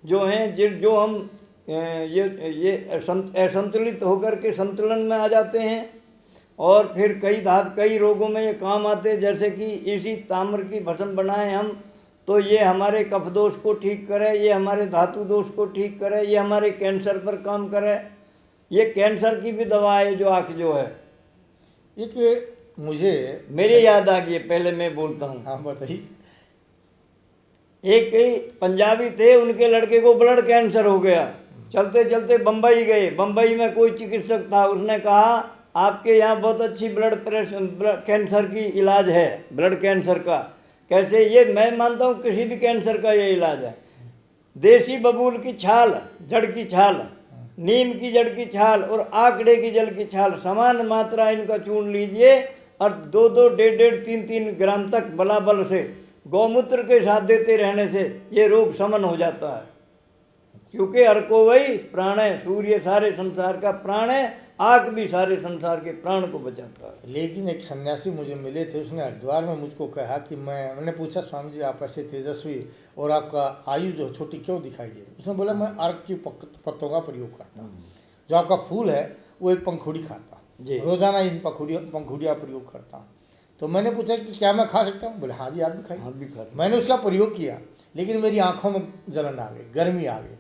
जो हैं जो हम ये असंतुलित होकर के संतुलन में आ जाते हैं, और फिर कई रोगों में ये काम आते हैं। जैसे कि इसी ताम्र की भस्म बनाए हम, तो ये हमारे कफ दोष को ठीक करे, ये हमारे धातु दोष को ठीक करे, ये हमारे कैंसर पर काम करे। ये कैंसर की भी दवा है जो आँख जो है। एक मुझे मेरे याद आ गई, पहले मैं बोलता हूँ। हाँ बताइए। एक पंजाबी थे, उनके लड़के को ब्लड कैंसर हो गया। चलते चलते बम्बई गए। बम्बई में कोई चिकित्सक था, उसने कहा आपके यहाँ बहुत अच्छी ब्लड कैंसर की इलाज है, ब्लड कैंसर का। कैसे? ये मैं मानता हूँ किसी भी कैंसर का ये इलाज है। देसी बबूल की छाल, जड़ की छाल, नीम की जड़ की छाल और आकड़े की जल की छाल, समान मात्रा इनका चूर्ण लीजिए और 2-2, 1.5, 3-3 ग्राम तक बलाबल से गौमूत्र के साथ देते रहने से ये रोग शमन हो जाता है। क्योंकि अर्को वही प्राण है, सूर्य सारे संसार का प्राण है, आग भी सारे संसार के प्राण को बचाता है। लेकिन एक सन्यासी मुझे मिले थे, उसने हरिद्वार में मुझको कहा कि मैंने पूछा स्वामी जी आप ऐसे तेजस्वी और आपका आयु जो छोटी क्यों दिखाई दे रही? उसने बोला मैं अर्क की पत्तों का प्रयोग करता हूँ, जो आपका फूल है वो एक पंखुड़ी खाता हूँ, रोजाना इन पंखुड़ियाँ प्रयोग करता हूँ। तो मैंने पूछा कि क्या मैं खा सकता हूँ? बोले हाँ जी आप भी खाइए। मैंने उसका प्रयोग किया, लेकिन मेरी आँखों में जलन आ गई, गर्मी आ गई।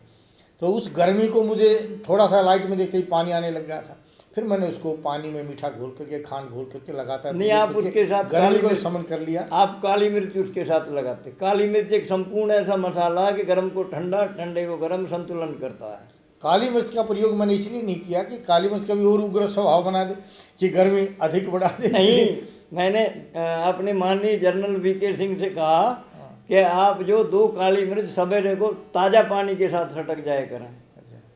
तो उस गर्मी को मुझे थोड़ा सा लाइट में देखते ही पानी आने लग गया था। फिर मैंने उसको पानी में मीठा घोल करके, खांड घोल करके लगाता नहीं, आप उसके साथ गर्मी को समन कर लिया। आप काली मिर्च उसके साथ लगाते। काली मिर्च एक संपूर्ण ऐसा मसाला है कि गर्म को ठंडा, ठंडे को गर्म संतुलन करता है। काली मिर्च का प्रयोग मैंने इसलिए नहीं किया कि काली मिर्च कभी और उग्र स्वभाव बना दे, कि गर्मी अधिक बढ़ा दे। नहीं, मैंने अपने माननीय जनरल वीके सिंह से कहा कि आप जो 2 काली मिर्च सवेरे को ताज़ा पानी के साथ छटक जाया करें,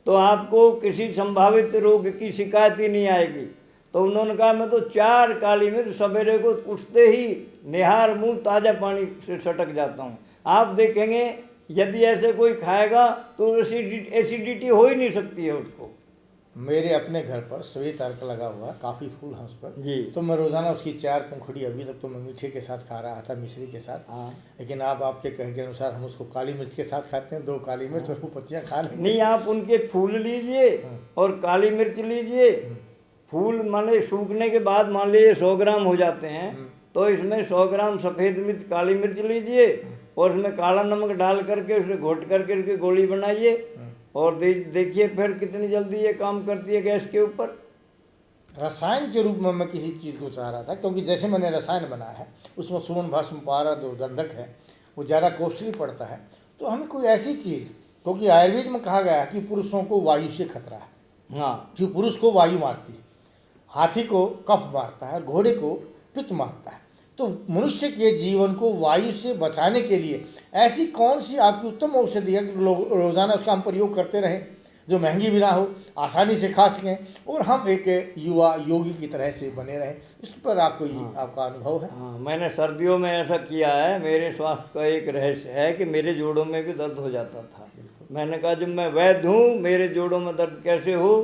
तो आपको किसी संभावित रोग की शिकायत ही नहीं आएगी। तो उन्होंने कहा मैं तो 4 काली मिर्च सवेरे को उठते ही निहार मुंह ताज़ा पानी से छटक जाता हूँ। आप देखेंगे यदि ऐसे कोई खाएगा तो एसिडिटी हो ही नहीं सकती है उसको। मेरे अपने घर पर श्वेत अर्क लगा हुआ, काफ़ी फूल हैं उस पर जी। तो मैं रोज़ाना उसकी 4 पंखुड़ी, अभी तक तो मैं मीठे के साथ खा रहा था, मिश्री के साथ। हाँ। लेकिन आप आपके कहे के अनुसार हम उसको काली मिर्च के साथ खाते हैं, 2 काली मिर्च और वो पत्तियाँ खा लेंगे। नहीं, आप उनके फूल लीजिए और काली मिर्च लीजिए। फूल माने सूखने के बाद मान लीजिए 100 ग्राम हो जाते हैं, तो इसमें 100 ग्राम सफ़ेद मिर्च, काली मिर्च लीजिए और उसमें काला नमक डाल करके उसे घोट करके उसकी गोली बनाइए और देखिए फिर कितनी जल्दी ये काम करती है गैस के ऊपर। रसायन के रूप में मैं किसी चीज़ को चाह रहा था, क्योंकि जैसे मैंने रसायन बनाया है उसमें सुमन भस्म पारद और गंधक है, वो ज़्यादा कॉस्टली पड़ता है। तो हमें कोई ऐसी चीज़, क्योंकि आयुर्वेद में कहा गया है कि पुरुषों को वायु से खतरा है। हाँ, कि पुरुष को वायु मारती है, हाथी को कफ मारता है, घोड़े को पित्त मारता है। तो मनुष्य के जीवन को वायु से बचाने के लिए ऐसी कौन सी आपकी उत्तम औषधि है कि रोज़ाना उसका हम प्रयोग करते रहें, जो महंगी भी ना हो, आसानी से खा सकें और हम एक युवा योगी की तरह से बने रहें? इस पर आपको आपका अनुभव है? हाँ, मैंने सर्दियों में ऐसा किया है। मेरे स्वास्थ्य का एक रहस्य है कि मेरे जोड़ों में भी दर्द हो जाता था। मैंने कहा जब मैं वैद्य हूँ, मेरे जोड़ों में दर्द कैसे हो,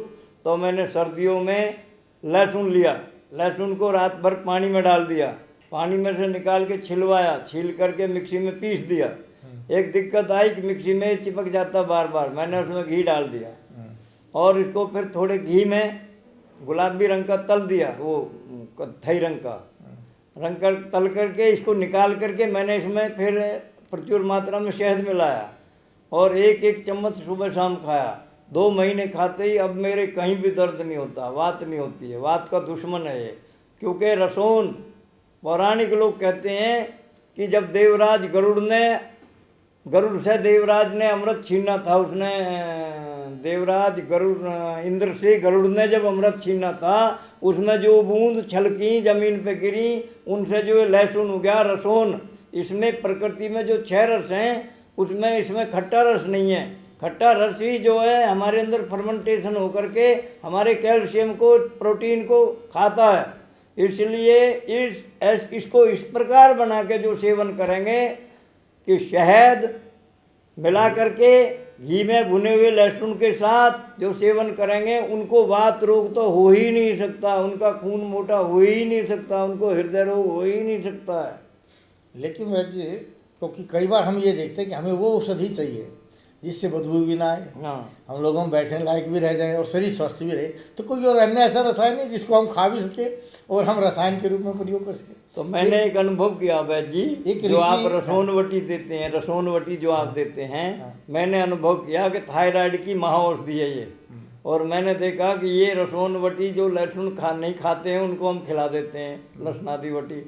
तो मैंने सर्दियों में लहसुन लिया, लहसुन को रात भर पानी में डाल दिया, पानी में से निकाल के छिलवाया, छील करके मिक्सी में पीस दिया। एक दिक्कत आई कि मिक्सी में चिपक जाता बार बार, मैंने उसमें घी डाल दिया और इसको फिर थोड़े घी में गुलाबी रंग का तल दिया, वो कत्थई रंग का रंग कर तल करके इसको निकाल करके मैंने इसमें फिर प्रचुर मात्रा में शहद मिलाया और 1-1 चम्मच सुबह शाम खाया। 2 महीने खाते ही अब मेरे कहीं भी दर्द नहीं होता, वात नहीं होती है। वात का दुश्मन है ये, क्योंकि रसोन, पौराणिक लोग कहते हैं कि जब देवराज गरुड़ से देवराज ने अमृत छीना था, उसने देवराज इंद्र से गरुड़ ने जब अमृत छीना था, उसमें जो बूंद छलकी जमीन पे गिरी, उनसे जो लहसुन उगा रसोन, इसमें प्रकृति में जो 6 रस हैं उसमें इसमें खट्टा रस नहीं है। खट्टा रस ही जो है हमारे अंदर फर्मेंटेशन होकर के हमारे कैल्शियम को, प्रोटीन को खाता है। इसलिए इसको इस प्रकार बना के जो सेवन करेंगे कि शहद मिला करके घी में भुने हुए लहसुन के साथ जो सेवन करेंगे उनको वात रोग तो हो ही नहीं सकता, उनका खून मोटा हो ही नहीं सकता, उनको हृदय रोग हो ही नहीं सकता है। लेकिन वैद्य जी, क्योंकि कई बार हम ये देखते हैं कि हमें वो औषधि चाहिए जिससे बदबू भी ना आए, हाँ, हम लोगों में बैठने लायक भी रह जाए और शरीर स्वस्थ भी रहे, तो कोई और अन्य ऐसा रसायन है जिसको हम खा भी सके और हम रसायन के रूप में प्रयोग कर सकें? तो मैंने एक अनुभव किया वैद्य जी, एक जो आप ऋषि- रसोनवटी देते हैं, रसोनवटी जो आप देते हैं, हाँ। मैंने अनुभव किया कि थायराइड की महाऔषधि है ये। और मैंने देखा कि ये रसोनवटी जो लहसुन नहीं खाते हैं उनको हम खिला देते हैं, लहसुनादी वटी।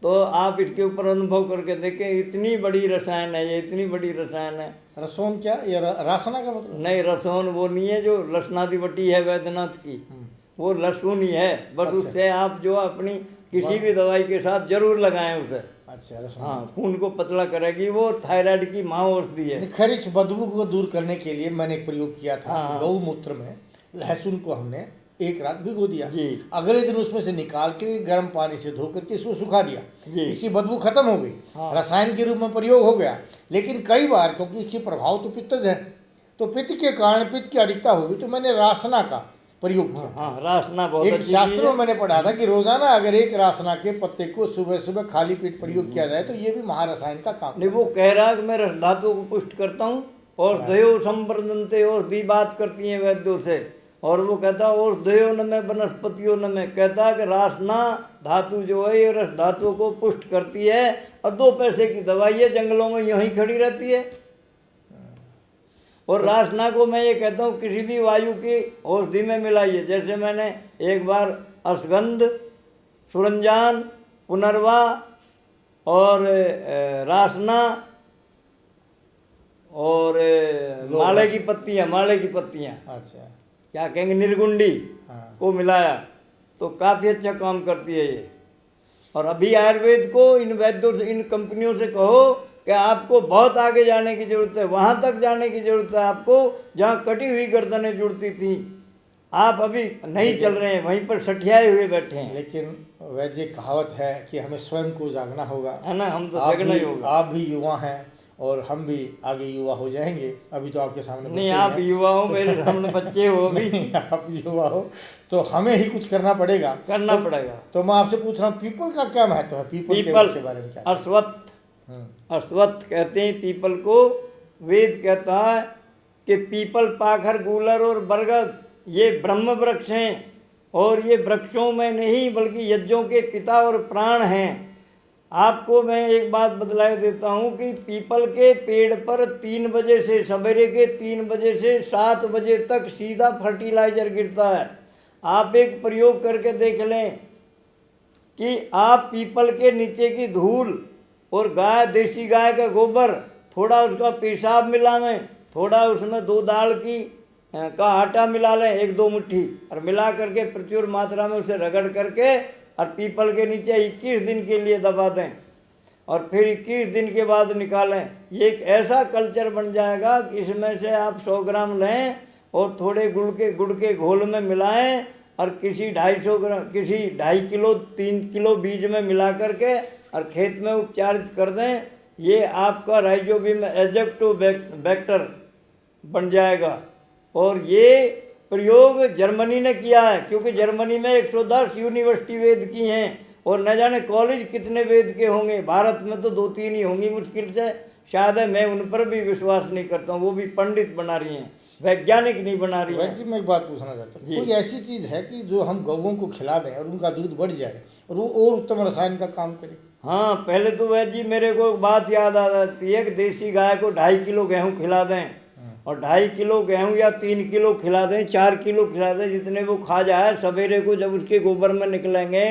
तो आप इसके ऊपर अनुभव करके देखें, इतनी बड़ी रसायन है ये, इतनी बड़ी रसायन है। रसोन क्या, ये रासना का मतलब? नहीं, रसोन वो नहीं है जो लहसुनादी वटी है वैद्यनाथ की, वो लहसुन ही है बस। अच्छा। उससे आप जो अपनी किसी भी दवाई के साथ जरूर लगाएं उसे। अच्छा, रसोन। हाँ, खून को पतला करेगी, वो थायराइड की महाऔषधि है। खैर, इस बदबू को दूर करने के लिए मैंने एक प्रयोग किया था। हाँ। गौमूत्र में लहसुन को हमने एक रात भिगो दिया, जी। अगले दिन उसमें से निकाल के गर्म पानी से धो करके इसको सुखा दिया, जी। इसकी बदबू खत्म हो गई, हाँ। रसायन के रूप में प्रयोग हो गया। लेकिन कई बार क्योंकि इसके प्रभाव तो पित्तज है, तो पित्त के कारण पित्त की अधिकता होगी, तो मैंने रासना का प्रयोग किया। हाँ, रासना बहुत एक अच्छी चीज शास्त्र में है। मैंने पढ़ा था कि रोजाना अगर एक रासना के पत्ते को सुबह सुबह खाली पेट प्रयोग किया जाए तो ये भी महारसायन का काम। नहीं, वो कह रहा है कि मैं रस धातु को पुष्ट करता हूँ और दयो संवर्धनते, और दी बात करती हैं वैद्यों से। और वो कहता और दयो न में वनस्पतियों न में, कहता है कि रासना धातु जो है ये रस धातु को पुष्ट करती है, और 2 पैसे की दवाई है, जंगलों में यूं ही खड़ी रहती है। और रासना को मैं ये कहता हूँ किसी भी वायु की औषधि में मिलाइए। जैसे मैंने एक बार अश्वगंध, सुरंजान, पुनर्वा और रासना और माले की पत्तियाँ अच्छा। क्या कहेंगे, निर्गुंडी हाँ। को मिलाया तो काफ़ी अच्छा काम करती है ये। और अभी आयुर्वेद को इन वैद्यों से, इन कंपनियों से कहो कि आपको बहुत आगे जाने की जरूरत है, वहाँ तक जाने की जरूरत है आपको जहाँ कटी हुई गर्दनें जुड़ती थी। आप अभी नहीं चल रहे हैं, वहीं पर सठियाए हुए बैठे हैं। लेकिन वैसे कहावत है कि हमें स्वयं को जागना होगा, है ना, हम तो आप जगना ही भी होगा। आप भी युवा हैं और हम भी आगे युवा हो जाएंगे। अभी तो आपके सामने नहीं, बच्चे आप हैं। युवा हो, मेरे सामने बच्चे हो अभी। नहीं, आप युवा हो तो हमें ही कुछ करना पड़ेगा। करना तो, पड़ेगा। तो मैं आपसे पूछ रहा हूँ, पीपल का क्या महत्व है? पीपल के बारे में क्या? अश्वत्थ, हम्म। अश्वत्थ कहते हैं पीपल को। वेद कहता है कि पीपल, पाखर, गूलर और बरगद ये ब्रह्म वृक्ष हैं, और ये वृक्षों में नहीं बल्कि यज्ञों के पिता और प्राण हैं। आपको मैं एक बात बतला देता हूँ कि पीपल के पेड़ पर 3 बजे से, सवेरे के 3 बजे से 7 बजे तक सीधा फर्टिलाइजर गिरता है। आप एक प्रयोग करके देख लें कि आप पीपल के नीचे की धूल और देसी गाय का गोबर, थोड़ा उसका पेशाब मिलावें, थोड़ा उसमें 2 दाल का आटा मिला लें, 1-2 मुट्ठी, और मिला करके प्रचुर मात्रा में उसे रगड़ करके और पीपल के नीचे 21 दिन के लिए दबा दें, और फिर 21 दिन के बाद निकालें। ये एक ऐसा कल्चर बन जाएगा कि इसमें से आप 100 ग्राम लें और थोड़े गुड़ के घोल में मिलाएं, और किसी 250 ग्राम, किसी 2.5 किलो 3 किलो बीज में मिला करके और खेत में उपचारित कर दें। ये आपका राइजोबियम एजैक्टोबैक्टर बन जाएगा। और ये प्रयोग जर्मनी ने किया है, क्योंकि जर्मनी में 110 यूनिवर्सिटी वेद की हैं, और न जाने कॉलेज कितने वेद के होंगे। भारत में तो 2-3 ही होंगी मुश्किल से, शायद है। मैं उन पर भी विश्वास नहीं करता हूँ, वो भी पंडित बना रही हैं, वैज्ञानिक नहीं बना रही वैद्य जी, मैं एक बात पूछना चाहता हूँ, कोई ऐसी चीज़ है कि जो हम गौओं को खिला दें और उनका दूध बढ़ जाए और वो और उत्तम रसायन का काम करे? हाँ, पहले तो वैद्य जी मेरे को एक बात याद आ जाती है कि देसी गाय को 2.5 किलो गेहूँ खिला दें, और 2.5 किलो गेहूँ या 3 किलो खिला दें, 4 किलो खिला दें, जितने वो खा जाए। सवेरे को जब उसके गोबर में निकलेंगे,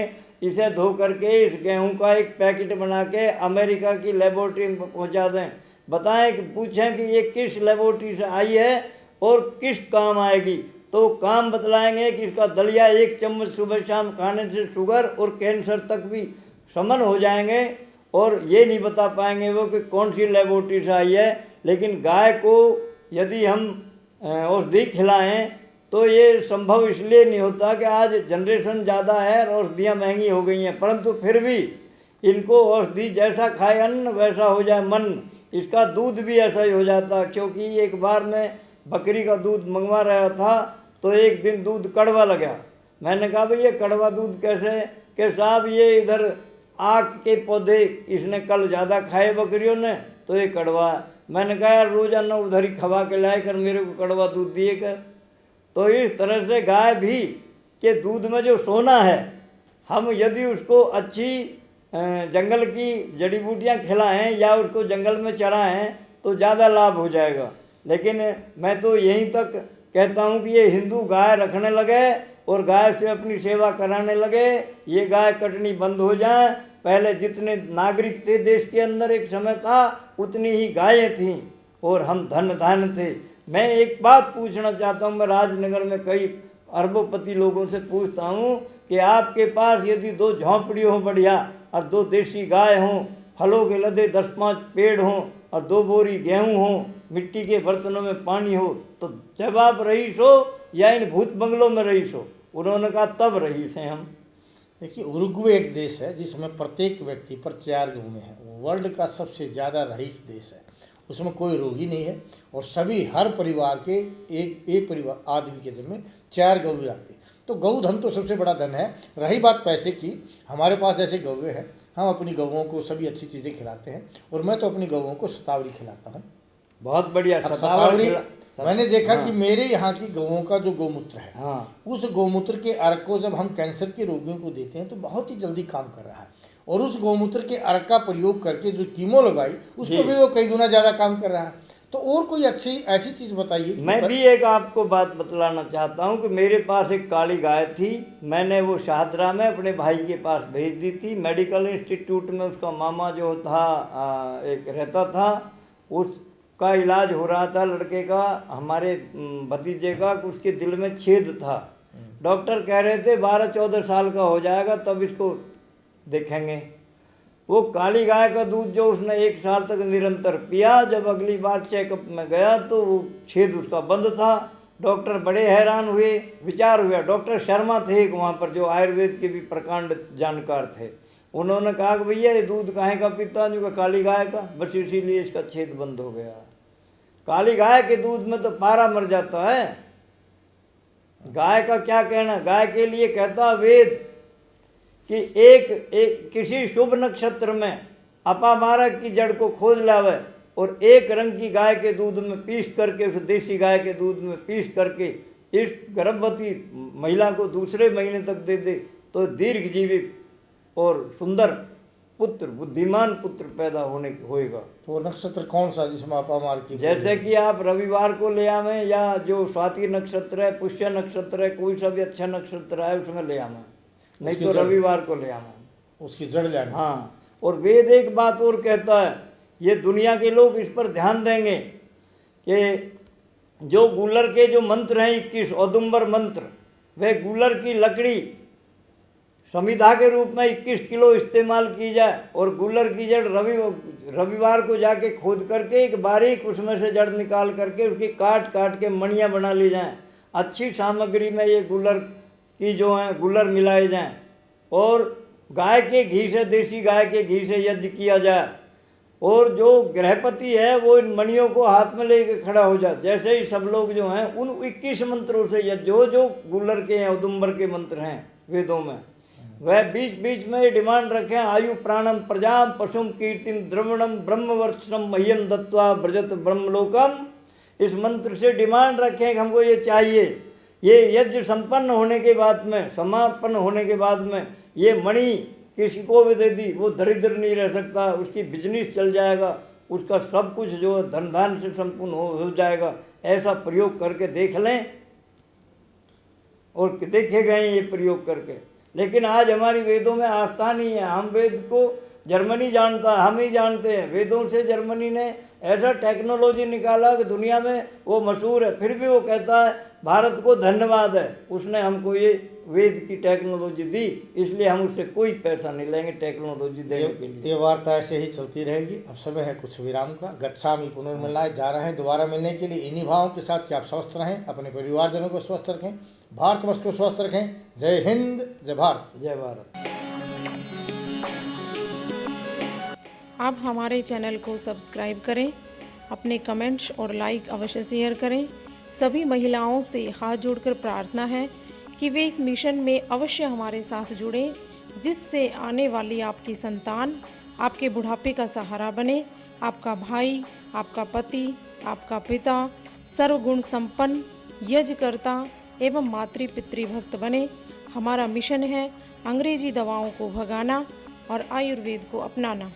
इसे धो करके इस गेहूँ का एक पैकेट बना के अमेरिका की लेबोरेटरी में पहुँचा दें। बताएं कि पूछें कि ये किस लेबोरेटरी से आई है और किस काम आएगी, तो काम बतलाएंगे कि इसका दलिया 1 चम्मच सुबह शाम खाने से शुगर और कैंसर तक भी समन हो जाएंगे। और ये नहीं बता पाएंगे वो कि कौन सी लेबोरेटरी से आई है। लेकिन गाय को यदि हम औषधि खिलाएं तो ये संभव इसलिए नहीं होता कि आज जनरेशन ज़्यादा है और औषधियाँ महंगी हो गई हैं, परंतु फिर भी इनको औषधि जैसा खाए अन्न वैसा हो जाए मन, इसका दूध भी ऐसा ही हो जाता। क्योंकि एक बार मैं बकरी का दूध मंगवा रहा था तो एक दिन दूध कड़वा लगा। मैंने कहा भाई ये कड़वा दूध कैसे, कि साहब ये इधर आक के पौधे इसने कल ज़्यादा खाए बकरियों ने तो ये कड़वा है। मैंने कहा यार रोजाना उधर ही खवा के लाए कर मेरे को कड़वा दूध दिए कर। तो इस तरह से गाय भी के दूध में जो सोना है, हम यदि उसको अच्छी जंगल की जड़ी बूटियाँ खिलाएँ या उसको जंगल में चराएँ तो ज़्यादा लाभ हो जाएगा। लेकिन मैं तो यहीं तक कहता हूँ कि ये हिंदू गाय रखने लगे और गाय से अपनी सेवा कराने लगे, ये गाय कटनी बंद हो जाए। पहले जितने नागरिक थे देश के अंदर एक समय था उतनी ही गायें थीं और हम धन धान थे। मैं एक बात पूछना चाहता हूँ, मैं राजनगर में कई अरबोपति लोगों से पूछता हूँ कि आपके पास यदि 2 झोंपड़ी हो बढ़िया और 2 देसी गाय हों, फलों के लदे 10-5 पेड़ हों और 2 बोरी गेहूँ हों, मिट्टी के बर्तनों में पानी हो, तो जब आप रईस हो या इन भूत बंगलों में रईस हो? उन्होंने कहा तब रईस हैं हम। देखिए, उरुग्वे एक देश है जिसमें प्रत्येक व्यक्ति पर 4 गौएं हैं। वो वर्ल्ड का सबसे ज़्यादा रईस देश है। उसमें कोई रोगी नहीं है और सभी हर परिवार के एक परिवार आदमी के जिम्मे 4 गौएं आती। तो गौधन तो सबसे बड़ा धन है। रही बात पैसे की, हमारे पास ऐसे गौएं हैं, हम अपनी गौओं को सभी अच्छी चीज़ें खिलाते हैं और मैं तो अपनी गौओं को शतावरी खिलाता हूँ। बहुत बढ़िया। शतावरी मैंने देखा कि मेरे यहाँ की गौओं का जो गौमूत्र है, हाँ, उस गौमूत्र के अर्क को जब हम कैंसर के रोगियों को देते हैं तो बहुत ही जल्दी काम कर रहा है। और उस गौमूत्र के अर्क का प्रयोग करके जो कीमो लगाई उस पर भी वो कई गुना ज़्यादा काम कर रहा है। तो और कोई अच्छी ऐसी चीज़ बताइए। मैं भी एक आपको बात बतलाना चाहता हूँ कि मेरे पास एक काली गाय थी। मैंने वो शाहदरा में अपने भाई के पास भेज दी थी। मेडिकल इंस्टीट्यूट में उसका मामा जो था एक रहता था, उसका इलाज हो रहा था लड़के का, हमारे भतीजे का, उसके दिल में छेद था। डॉक्टर कह रहे थे 12-14 साल का हो जाएगा तब इसको देखेंगे। वो काली गाय का दूध जो उसने 1 साल तक निरंतर पिया, जब अगली बार चेकअप में गया तो वो छेद उसका बंद था। डॉक्टर बड़े हैरान हुए, विचार हुआ। डॉक्टर शर्मा थे एक वहाँ पर जो आयुर्वेद के भी प्रकांड जानकार थे। उन्होंने कहा कि भैया ये दूध काहे का पीता? जो का काली गाय का, बस इसीलिए इसका छेद बंद हो गया। काली गाय के दूध में तो पारा मर जाता है। गाय का क्या कहना, गाय के लिए कहता वेद कि एक किसी शुभ नक्षत्र में अपामारक की जड़ को खोज लावे और 1 रंग की गाय के दूध में पीस करके, उस देसी गाय के दूध में पीस करके इस गर्भवती महिला को दूसरे महीने तक दे दे तो दीर्घजीवी और सुंदर पुत्र, बुद्धिमान पुत्र पैदा होएगा। तो नक्षत्र कौन सा जिसमें अपामार की? जैसे कि आप रविवार को ले आवें या जो स्वाति नक्षत्र है, पुष्य नक्षत्र है, कोई सा भी अच्छा नक्षत्र है उसमें ले आवें, नहीं तो रविवार को ले आना, उसकी जड़ ले आना। हाँ। और वेद एक बात और कहता है, ये दुनिया के लोग इस पर ध्यान देंगे कि जो गूलर के जो मंत्र हैं 21 औदुंबर मंत्र, वे गूलर की लकड़ी समिधा के रूप में 21 किलो इस्तेमाल की जाए और गूलर की जड़ रविवार को जाके खोद करके एक बारीक उसमें से जड़ निकाल करके उसकी काट काट के मणियाँ बना ली जाएँ। अच्छी सामग्री में ये गूलर की जो है गूलर मिलाए जाएं और गाय के घी से, देसी गाय के घी से यज्ञ किया जाए और जो गृहपति है वो इन मणियों को हाथ में लेके खड़ा हो जाए। जैसे ही सब लोग जो हैं उन 21 मंत्रों से यज्ञ हो जो गूलर के हैं, औदुंबर के मंत्र हैं वेदों में। वह बीच बीच में डिमांड रखें, आयु प्राणम प्रजाम पशुम कीर्तिम द्रवणम ब्रह्मवर्षम मह्यम दत्वा ब्रजत ब्रह्मलोकम। इस मंत्र से डिमांड रखें कि हमको ये चाहिए। ये यज्ञ संपन्न होने के बाद में, समापन होने के बाद में ये मणि किसी को भी दे दी वो दरिद्र नहीं रह सकता, उसकी बिजनेस चल जाएगा, उसका सब कुछ जो धन धान से संपूर्ण हो जाएगा। ऐसा प्रयोग करके देख लें और देखे गए ये प्रयोग करके। लेकिन आज हमारी वेदों में आस्था नहीं है। हम वेद को जर्मनी जानता है, हम ही जानते हैं। वेदों से जर्मनी ने ऐसा टेक्नोलॉजी निकाला कि दुनिया में वो मशहूर है। फिर भी वो कहता है भारत को धन्यवाद है, उसने हमको ये वेद की टेक्नोलॉजी दी, इसलिए हम उससे कोई पैसा नहीं लेंगे टेक्नोलॉजी देने के लिए। ये वार्ता ऐसे ही चलती रहेगी। अब समय है कुछ विराम का। गच्छामि पुनर्मिलनाय, जा रहे हैं दोबारा मिलने के लिए इन्हीं भावों के साथ कि आप स्वस्थ रहें, अपने परिवारजनों को स्वस्थ रखें, भारतवर्ष को स्वस्थ रखें। जय हिंद, जय भारत। जय भारत। आप हमारे चैनल को सब्सक्राइब करें, अपने कमेंट्स और लाइक अवश्य शेयर करें। सभी महिलाओं से हाथ जोड़कर प्रार्थना है कि वे इस मिशन में अवश्य हमारे साथ जुड़ें, जिससे आने वाली आपकी संतान आपके बुढ़ापे का सहारा बने, आपका भाई, आपका पति, आपका पिता सर्वगुण संपन्न, यज्ञकर्ता एवं मातृ पितृभक्त बने। हमारा मिशन है अंग्रेजी दवाओं को भगाना और आयुर्वेद को अपनाना।